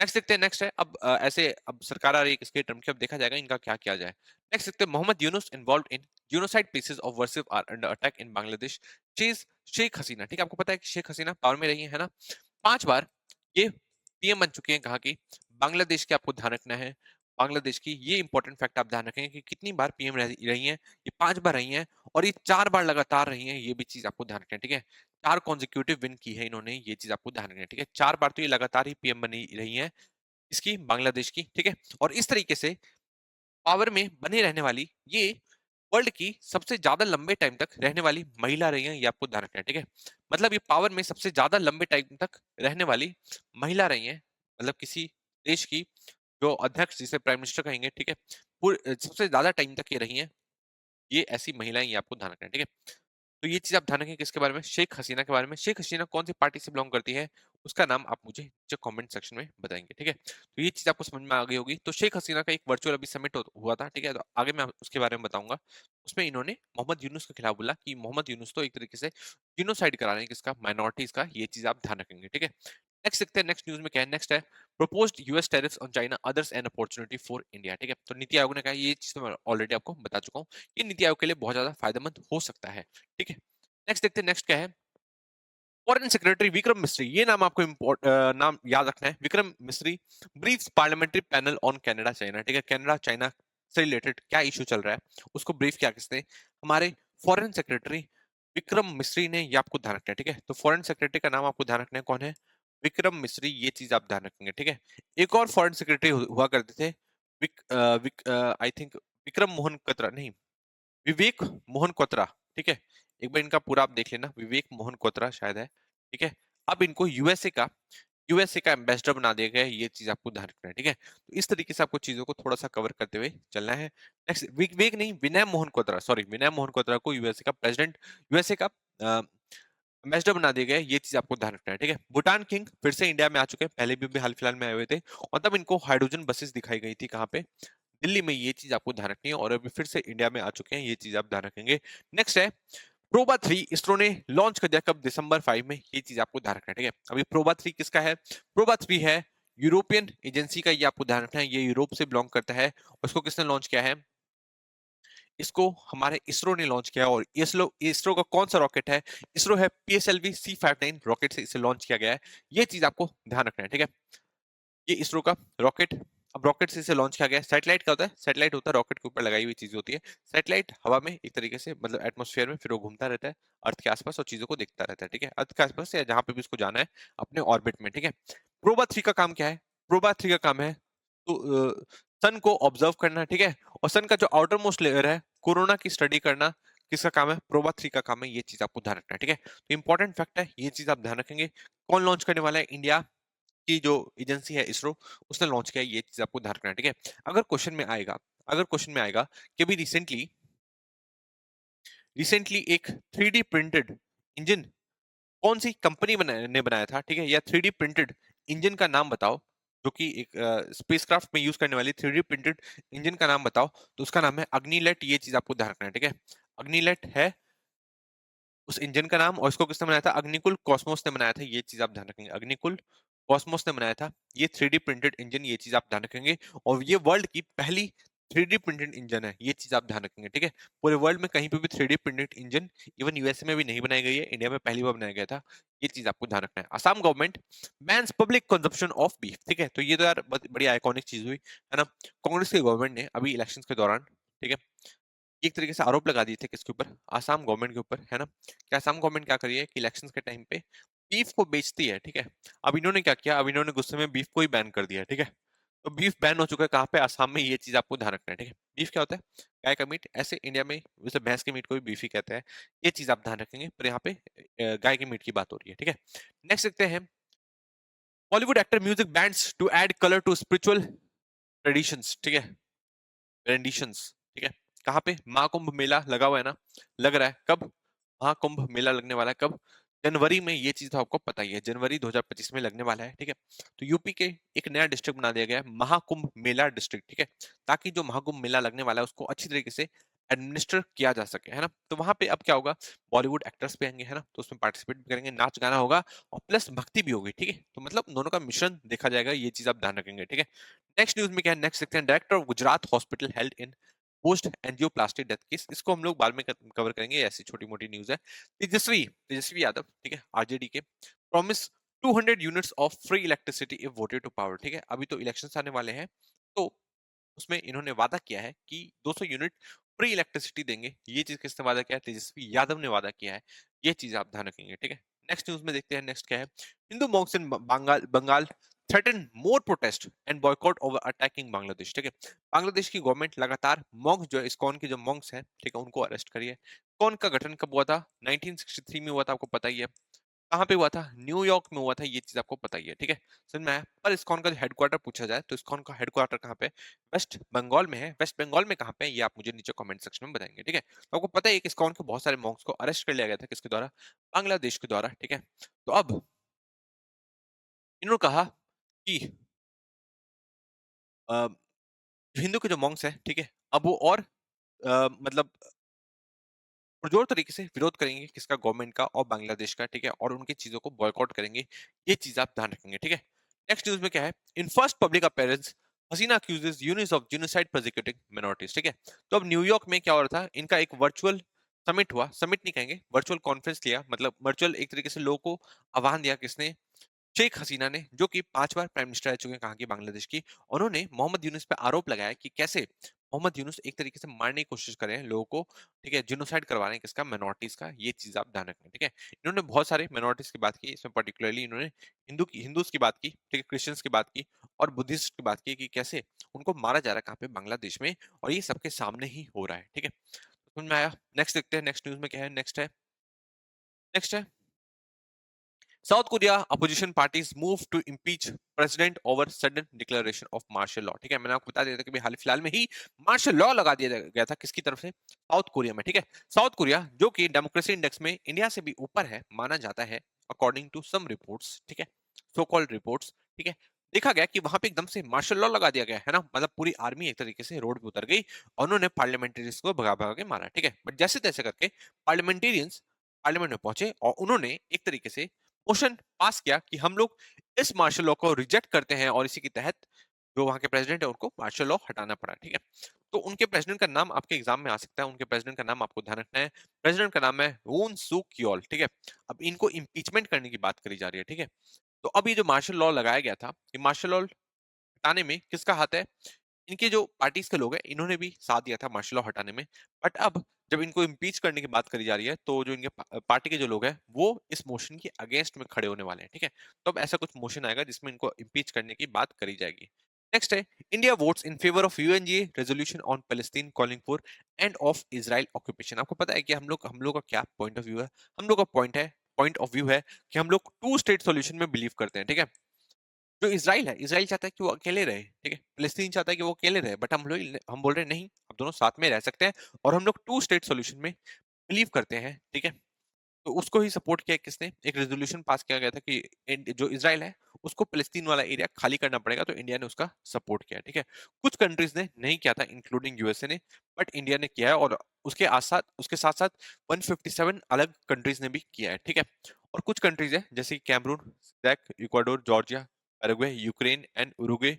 नेक्स्ट देखते हैं, नेक्स्ट है अब ऐसे अब सरकार आ रही है किसके टर्म की, अब देखा जाएगा इनका क्या किया जाए। नेक्स्ट देखते हैं, Mohammad Yunus involved in genocide pieces of worship are under attack in Bangladesh. चीज शेख हसीना, ठीक है? आपको पता है कि शेख हसीना पावर में रही है ना? 5 बार ये पीएम बन चुके हैं, कहाँ की? बांग्लादेश की। आपको ध्यान रखना है बांग्लादेश की, ये इंपॉर्टेंट फैक्ट आप ध्यान रखेंगे कि कितनी बार पीएम रही हैं। ये 5 बार रही हैं, और ये 4 बार लगातार रही हैं, ये भी चीज आपको ध्यान रखना है, ठीक है? 4 कॉन्जिक्यूटिव विन की है इन्होंने, ये चीज आपको ध्यान रखना है, ठीक है? 4 बार तो ये लगातार ही पीएम बनी रही हैं, इसकी, बांग्लादेश की, ठीक है? और इस तरीके से पावर में बने रहने वाली ये वर्ल्ड की सबसे ज्यादा लंबे टाइम तक रहने वाली महिला रही है, ये आपको ध्यान रखना है, ठीक है? मतलब ये पावर में सबसे ज्यादा लंबे टाइम तक रहने वाली महिला रही है, मतलब किसी देश की जो अध्यक्ष, जिसे प्राइम मिनिस्टर कहेंगे, ठीक है? सबसे ज्यादा टाइम तक ये रही हैं, ये ऐसी महिलाएं, ये आपको ध्यान रखना है, ठीक है? तो ये चीज आप ध्यान रखें किसके बारे में? शेख हसीना के बारे में। शेख हसीना कौन सी पार्टी से बिलोंग करती है, उसका नाम आप मुझे नीचे कमेंट सेक्शन में बताएंगे, ठीक है? तो ये चीज आपको समझ में आ गई होगी। तो शेख हसीना का एक वर्चुअल अभी समिट हुआ था, ठीक है? तो आगे मैं उसके बारे में बताऊंगा। उसमें इन्होंने मोहम्मद यूनुस के खिलाफ बोला कि मोहम्मद यूनुस तो एक तरीके से जिनोसाइड करा रहे हैं, किसका? माइनॉरिटीज का। ये चीज आप ध्यान रखेंगे, ठीक है? नेक्स्ट देखते हैं, नेक्स्ट न्यूज में क्या है। नेक्स्ट है, proposed US tariffs on China others an opportunity for India, ठीक है? तो नीति आयोग ने कहा, ये चीज तो मैं ऑलरेडी आपको बता चुका हूँ, ये नीति आयोग के लिए बहुत ज्यादा फायदेमंद हो सकता है, ठीक है? नेक्स्ट देखते हैं, नेक्स्ट क्या है। फॉरेन सेक्रेटरी विक्रम मिस्री, ये नाम आपको नाम याद रखना है। Vikram Misri briefs parliamentary panel on Canada China, ठीक है? कनाडा चाइना से रिलेटेड क्या इशू चल रहा है, उसको ब्रीफ किया किसने? हमारे फॉरेन सेक्रेटरी विक्रम मिस्री ने। ये आपको ध्यान रखना है, ठीक है? तो फॉरेन सेक्रेटरी का नाम आपको ध्यान रखना है, कौन है? विक्रम मिस्री, ये चीज आप ध्यान रखेंगे, ठीक है? एक और फॉरेन सेक्रेटरी हुआ करते थे, आई थिंक विक्रम मोहन कतरा, नहीं, विवेक मोहन कोत्रा, ठीक है? एक बार इनका पूरा आप देख लेना, विवेक मोहन कोत्रा शायद है, ठीक है? अब इनको यूएसए का एम्बेसडर बना दिया गया है, ये चीज आपको ध्यान रखना है, ठीक है? तो इस तरीके से आपको चीजों को थोड़ा सा कवर करते हुए चलना है। नेक्स्ट, विवेक नहीं, विनय मोहन कोत्रा, सॉरी, विनय मोहन कोत्रा को यूएसए का प्रेसिडेंट, यूएसए का एम्बेसडर बना दिया गया है, ये चीज आपको ध्यान रखना है, ठीक है? भूटान किंग फिर से इंडिया में आ चुके हैं, पहले भी हाल फिलहाल में आए हुए थे, और तब इनको हाइड्रोजन बसेस दिखाई गई थी, कहाँ पे? दिल्ली में। ये चीज आपको ध्यान रखनी है, और अभी फिर से इंडिया में आ चुके हैं, ये चीज आप ध्यान रखेंगे। नेक्स्ट है, प्रोबा 3 इसरो ने लॉन्च कर दिया, कब? दिसंबर 5 में। ये चीज आपको ध्यान रखना है, ठीक है? अभी प्रोबा 3 किसका है? प्रोबा 3 है यूरोपियन एजेंसी का, ये आपको ध्यान रखना है, ये यूरोप से बिलोंग करता है। उसको किसने लॉन्च किया है? इसको हमारे इसरो ने लॉन्च किया। और इसरो इसरो का कौन सा रॉकेट है? इसरो है PSLV C59 रॉकेट से इसे लॉन्च किया गया है, ये चीज आपको ध्यान रखना है, ठीक है? ये इसरो का रॉकेट, अब रॉकेट से इसे लॉन्च किया गया। सैटेलाइट क्या होता है? सैटेलाइट होता है रॉकेट के ऊपर लगाई हुई चीज होती है। सैटेलाइट हवा में एक तरीके से, मतलब एटमॉस्फेयर में, फिर वो घूमता रहता है अर्थ के आसपास और चीजों को देखता रहता है, ठीक है? अर्थ के आसपास या जहां पे भी उसको जाना है अपने ऑर्बिट में, ठीक है? प्रोबा 3 का काम क्या है? प्रोबा 3 का काम है तो सन को ऑब्जर्व करना, ठीक है? और सन का जो आउटर मोस्ट लेयर है, कोरोना की स्टडी करना, किसका काम है? प्रोबा 3 का काम है, ये चीज आपको ध्यान रखना है, ठीक है? तो इंपॉर्टेंट फैक्ट है, ये चीज आप ध्यान रखेंगे। कौन लॉन्च करने वाला है? इंडिया की जो एजेंसी है इसरो, उसने लॉन्च किया है, ये चीज़ आपको ध्यान रखना है, ठीक है? अगर क्वेश्चन में आएगा अगर क्वेश्चन में आएगा कि अभी रिसेंटली रिसेंटली एक 3D प्रिंटेड इंजन कौन सी कंपनी ने बनाया था, ठीक है? या 3D प्रिंटेड इंजन का नाम बताओ, जो कि एक स्पेसक्राफ्ट में यूज करने वाली 3D प्रिंटेड इंजन का नाम बताओ, तो उसका नाम है अग्निलेट। ये चीज आपको ध्यान रखना है, ठीक है? अग्निलेट है उस इंजन का नाम, और इसको किसने बनाया था? अग्निकुल कॉस्मोस ने बनाया था। ये चीज आप ध्यान रखेंगे, अग्निकुल कॉस्मोस ने बनाया था ये 3D प्रिंटेड इंजन। ये चीज आप ध्यान रखेंगे, और ये वर्ल्ड की पहली 3D प्रिंटेड इंजन है। ये चीज आप ध्यान रखेंगे, ठीक है? पूरे वर्ल्ड में कहीं पे भी 3D printed engine even USA में भी नहीं बनाई गई है, इंडिया में पहली बार बनाया गया था। ये चीज आपको ध्यान रखना है। Assam government bans public consumption of beef, ठीक है? तो ये तो यार बहुत बड़ी आइकॉनिक चीज हुई, है ना? कांग्रेस की गवर्नमेंट ने अभी इलेक्शंस के दौरान, ठीक है, एक तरीके से आरोप लगा दिए थे किसके ऊपर? आसाम गवर्नमेंट के ऊपर, है ना? कि आसाम गवर्नमेंट क्या कर रही है कि इलेक्शंस के टाइम पे बीफ को बेचती है, ठीक है? अब इन्होंने क्या किया? अब इन्होंने गुस्से में बीफ को ही बैन कर दिया, ठीक है? तो बीफ बैन हो चुका है कहाँ पे? आसाम में। ये चीज आपको ध्यान रखना है, ठीक है? बीफ क्या होता है? गाय का मीट। ऐसे इंडिया में वैसे भैंस के मीट को भी बीफ ही कहते हैं। ये चीज आप ध्यान रखेंगे, पर यहाँ पे गाय के मीट की बात हो रही है, ठीक है? नेक्स्ट देखते हैं, Bollywood actor music bands to add colour to spiritual traditions, ठीक है? रेंडिशंस, ठीक है? कहाँ पे? महाकुंभ मेला लगा हुआ है ना, लग रहा है। कब महाकुंभ मेला लगने वाला है? कब? जनवरी में। ये चीज तो आपको पता ही है, जनवरी 2025 में लगने वाला है, ठीक है? तो यूपी के एक नया डिस्ट्रिक्ट बना दिया गया है, महाकुंभ मेला डिस्ट्रिक्ट, ठीक है? ताकि जो महाकुंभ मेला लगने वाला है उसको अच्छी तरीके से एडमिनिस्टर किया जा सके, है ना? तो वहां पे अब क्या होगा? बॉलीवुड एक्टर्स भी आएंगे, है ना? तो उसमें पार्टिसिपेट भी करेंगे, नाच गाना होगा, और प्लस भक्ति भी होगी, ठीक है? तो मतलब दोनों का मिश्रण देखा जाएगा। ये चीज आप ध्यान रखेंगे, ठीक है? नेक्स्ट न्यूज में क्या है? नेक्स्ट देखते हैं, director of Gujarat hospital held in post angioplasty death case. इसको हम लोग बाद में कवर करेंगे, ऐसी छोटी मोटी न्यूज है। तेजस्वी तेजस्वी यादव, ठीक है, आरजेडी के, promise 200 units of free electricity if voted to power, ठीक है? अभी तो इलेक्शंस आने वाले हैं, तो उसमें इन्होंने वादा किया है कि 200 यूनिट फ्री इलेक्ट्रिसिटी देंगे। ये चीज किसने वादा किया है? तेजस्वी यादव ने वादा किया है। ये चीज आप ध्यान रखेंगे, ठीक है? नेक्स्ट न्यूज में देखते हैं, नेक्स्ट क्या है? Hindu monks in Bengal Bengal threaten more protest and boycott over attacking Bangladesh, ठीक है? बांग्लादेश की गवर्नमेंट लगातार मॉन्क्स जो है, इस्कॉन के जो मॉन्क्स हैं, ठीक है, उनको अरेस्ट करिए। कौन का गठन कब हुआ था? 1963 में हुआ था, आपको पता ही है। कहाँ पे हुआ था? न्यूयॉर्क में हुआ था। ये चीज आपको पता ही है, ठीक है? समझ में आया? पर इस्कॉन का जो हेडक्वार्टर पूछा जाए तो इस्कॉन का हेडक्वार्टर कहाँ पे है? वेस्ट बंगाल में है। वेस्ट बंगाल में कहाँ पे है? ये आप मुझे नीचे कमेंट सेक्शन में बताएंगे, ठीक है? तो आपको पता है कि इस्कॉन के बहुत सारे मॉन्क्स को अरेस्ट कर लिया गया था, किसके द्वारा? बांग्लादेश के द्वारा, ठीक है? तो अब इन्होंने कहा कि अ, हिंदू के जो मॉन्क्स हैं, ठीक है, अब वो और मतलब पुरजोर तरीके से विरोध करेंगे, किसका? गवर्नमेंट का और बांग्लादेश का, ठीक है? और उनकी चीजों को बॉयकॉट करेंगे। ये चीज आप ध्यान रखेंगे, ठीक है? नेक्स्ट न्यूज में क्या है? In first public appearance Hasina accuses Yunus of genocide persecuting minorities, ठीक है? तो अब न्यूयॉर्क में क्या हो रहा था? इनका एक वर्चुअल समिट हुआ, समिट नहीं कहेंगे, वर्चुअल कॉन्फ्रेंस लिया, मतलब वर्चुअल एक तरीके से लोगों को आह्वान दिया, किसने? शेख हसीना ने, जो कि 5 बार प्राइम मिनिस्टर रह चुके हैं कहाँ की? बांग्लादेश की। उन्होंने मोहम्मद यूनुस पे आरोप लगाया कि कैसे मोहम्मद यूनुस एक तरीके से मारने की कोशिश कर रहे हैं लोगों को, ठीक है? जिनोसाइड करवा रहे हैं, किसका? माइनॉरिटीज का। ये चीज आप ध्यान रखें, ठीक है? इन्होंने बहुत सारे माइनॉरिटीज की बात की, इसमें पर्टिकुलरली इन्होंने हिंदूज की बात की, ठीक है, क्रिश्चियंस की बात की, और बुद्धिस्ट की बात की, कि कैसे उनको मारा जा रहा है कहाँ पे? बांग्लादेश में, और ये सबके सामने ही हो रहा है, ठीक है? समझ में आया? नेक्स्ट देखते हैं, नेक्स्ट न्यूज में क्या है? नेक्स्ट है South Korea opposition parties move to impeach president over sudden declaration of martial law, ठीक है? मैंने आपको बता दिया था कि हाल फिलहाल में ही मार्शल लॉ लगा दिया गया था, किसकी तरफ से? साउथ कोरिया में, ठीक है? साउथ कोरिया जो कि डेमोक्रेसी इंडेक्स में इंडिया से भी ऊपर है माना जाता है, अकॉर्डिंग टू सम रिपोर्ट्स, ठीक है, सो कॉल्ड रिपोर्ट्स, ठीक है? देखा गया कि वहां पे एकदम से मार्शल लॉ लगा दिया गया है ना, मतलब पूरी आर्मी एक तरीके से रोड पे उतर गई, और उन्होंने पार्लियामेंटेरियंस को भगा भगा के मारा, ठीक है? बट जैसे तैसे करके पार्लियामेंटेरियंस पार्लियामेंट में पहुंचे, और उन्होंने एक तरीके से मोशन पास किया कि हम लोग इस मार्शल लॉ को रिजेक्ट करते हैं, और इसी के तहत जो वहां के प्रेसिडेंट है उनको मार्शल लॉ हटाना पड़ा, ठीक है? तो उनके प्रेसिडेंट का नाम आपके एग्जाम में आ सकता है, उनके प्रेसिडेंट का नाम आपको ध्यान रखना है। प्रेसिडेंट का नाम है ऊन सूक योल, ठीक है? अब इनको इम्पीचमेंट करने की बात करी जा रही है, ठीक है? तो अब ये जो मार्शल लॉ लगाया गया था, ये मार्शल लॉ हटाने में किसका हाथ है? इनके जो पार्टीज के लोग हैं, इन्होंने भी साथ दिया था मार्शल लॉ हटाने में। बट अब जब इनको इम्पीच करने की बात करी जा रही है, तो जो इनके पार्टी के जो लोग हैं, वो इस मोशन के अगेंस्ट में खड़े होने वाले हैं, ठीक है? तो अब ऐसा कुछ मोशन आएगा जिसमें इनको इम्पीच करने की बात करी जाएगी। नेक्स्ट है, India votes in favour of UNGA resolution on Palestine calling for end of Israel occupation. आपको पता है कि हम लोग का क्या पॉइंट ऑफ व्यू है? हम लोग का पॉइंट ऑफ व्यू है कि हम लोग टू स्टेट सॉल्यूशन में बिलीव करते हैं, ठीक है? जो इज़राइल है, इज़राइल चाहता है कि वो अकेले रहे, ठीक है? फ़िलिस्तीन चाहता है कि वो अकेले रहे, बट हम बोल रहे हैं नहीं, हम दोनों साथ में रह सकते हैं और हम लोग टू स्टेट सॉल्यूशन में बिलीव करते हैं, ठीक है? तो उसको ही सपोर्ट किया किसने? एक रेज़ोल्यूशन पास किया गया था कि जो इज़राइल है, उसको फ़िलिस्तीन वाला एरिया खाली करना पड़ेगा, तो इंडिया ने उसका सपोर्ट किया, ठीक है? कुछ कंट्रीज़ ने नहीं किया था, इंक्लूडिंग यूएसए ने, बट इंडिया ने किया है और उसके साथ-साथ 157 अलग कंट्रीज़ ने भी किया है, ठीक है? और कुछ कंट्रीज़ हैं, जैसे कि कैमरून, ज़ैक, Ecuador, Georgia, Paraguay, Ukraine and Uruguay,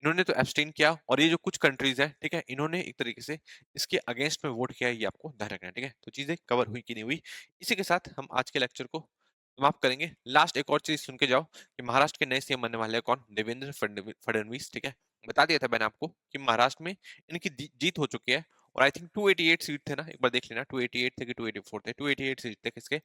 इन्होंने तो एब्सटेन किया और ये जो कुछ कंट्रीज़ हैं, ठीक है? इन्होंने एक तरीके से इसके अगेंस्ट में वोट किया है, ये आपको ध्यान रखना है, ठीक है? तो चीज़ें कवर हुई कि नहीं हुई। इसी के साथ हम आज के लेक्चर को समाप्त करेंगे। लास्ट एक और चीज़ सुन के जाओ कि महाराष्ट्र के नए सीएम बनने वाले हैं कौन? देवेंद्र फडणवीस, ठीक है? बता दिया था मैंने आपको कि महाराष्ट्र में इनकी जीत हो चुकी है और आई थिंक 288 सीट थे ना, एक बार देख लेना 288 थे कि 284 थे, 288 सीट थे किसके?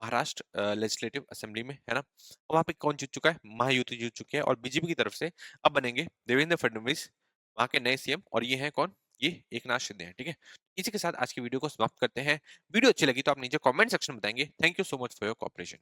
महाराष्ट्र लेजिस्लेटिव असेंबली में, है ना? और वहाँ पे कौन जीत चुका है? महायुति जीत चुकी है और बीजेपी की तरफ से अब बनेंगे देवेंद्र फडणवीस, वहाँ के नए सीएम और ये हैं कौन? ये एकनाथ शिंदे हैं, ठीक है? इसी के साथ आज की वीडियो को समाप्त करते हैं। वीडियो अच्छी लगी तो आप नीचे कमेंट सेक्शन में बताएँगे। Thank you so much for your cooperation.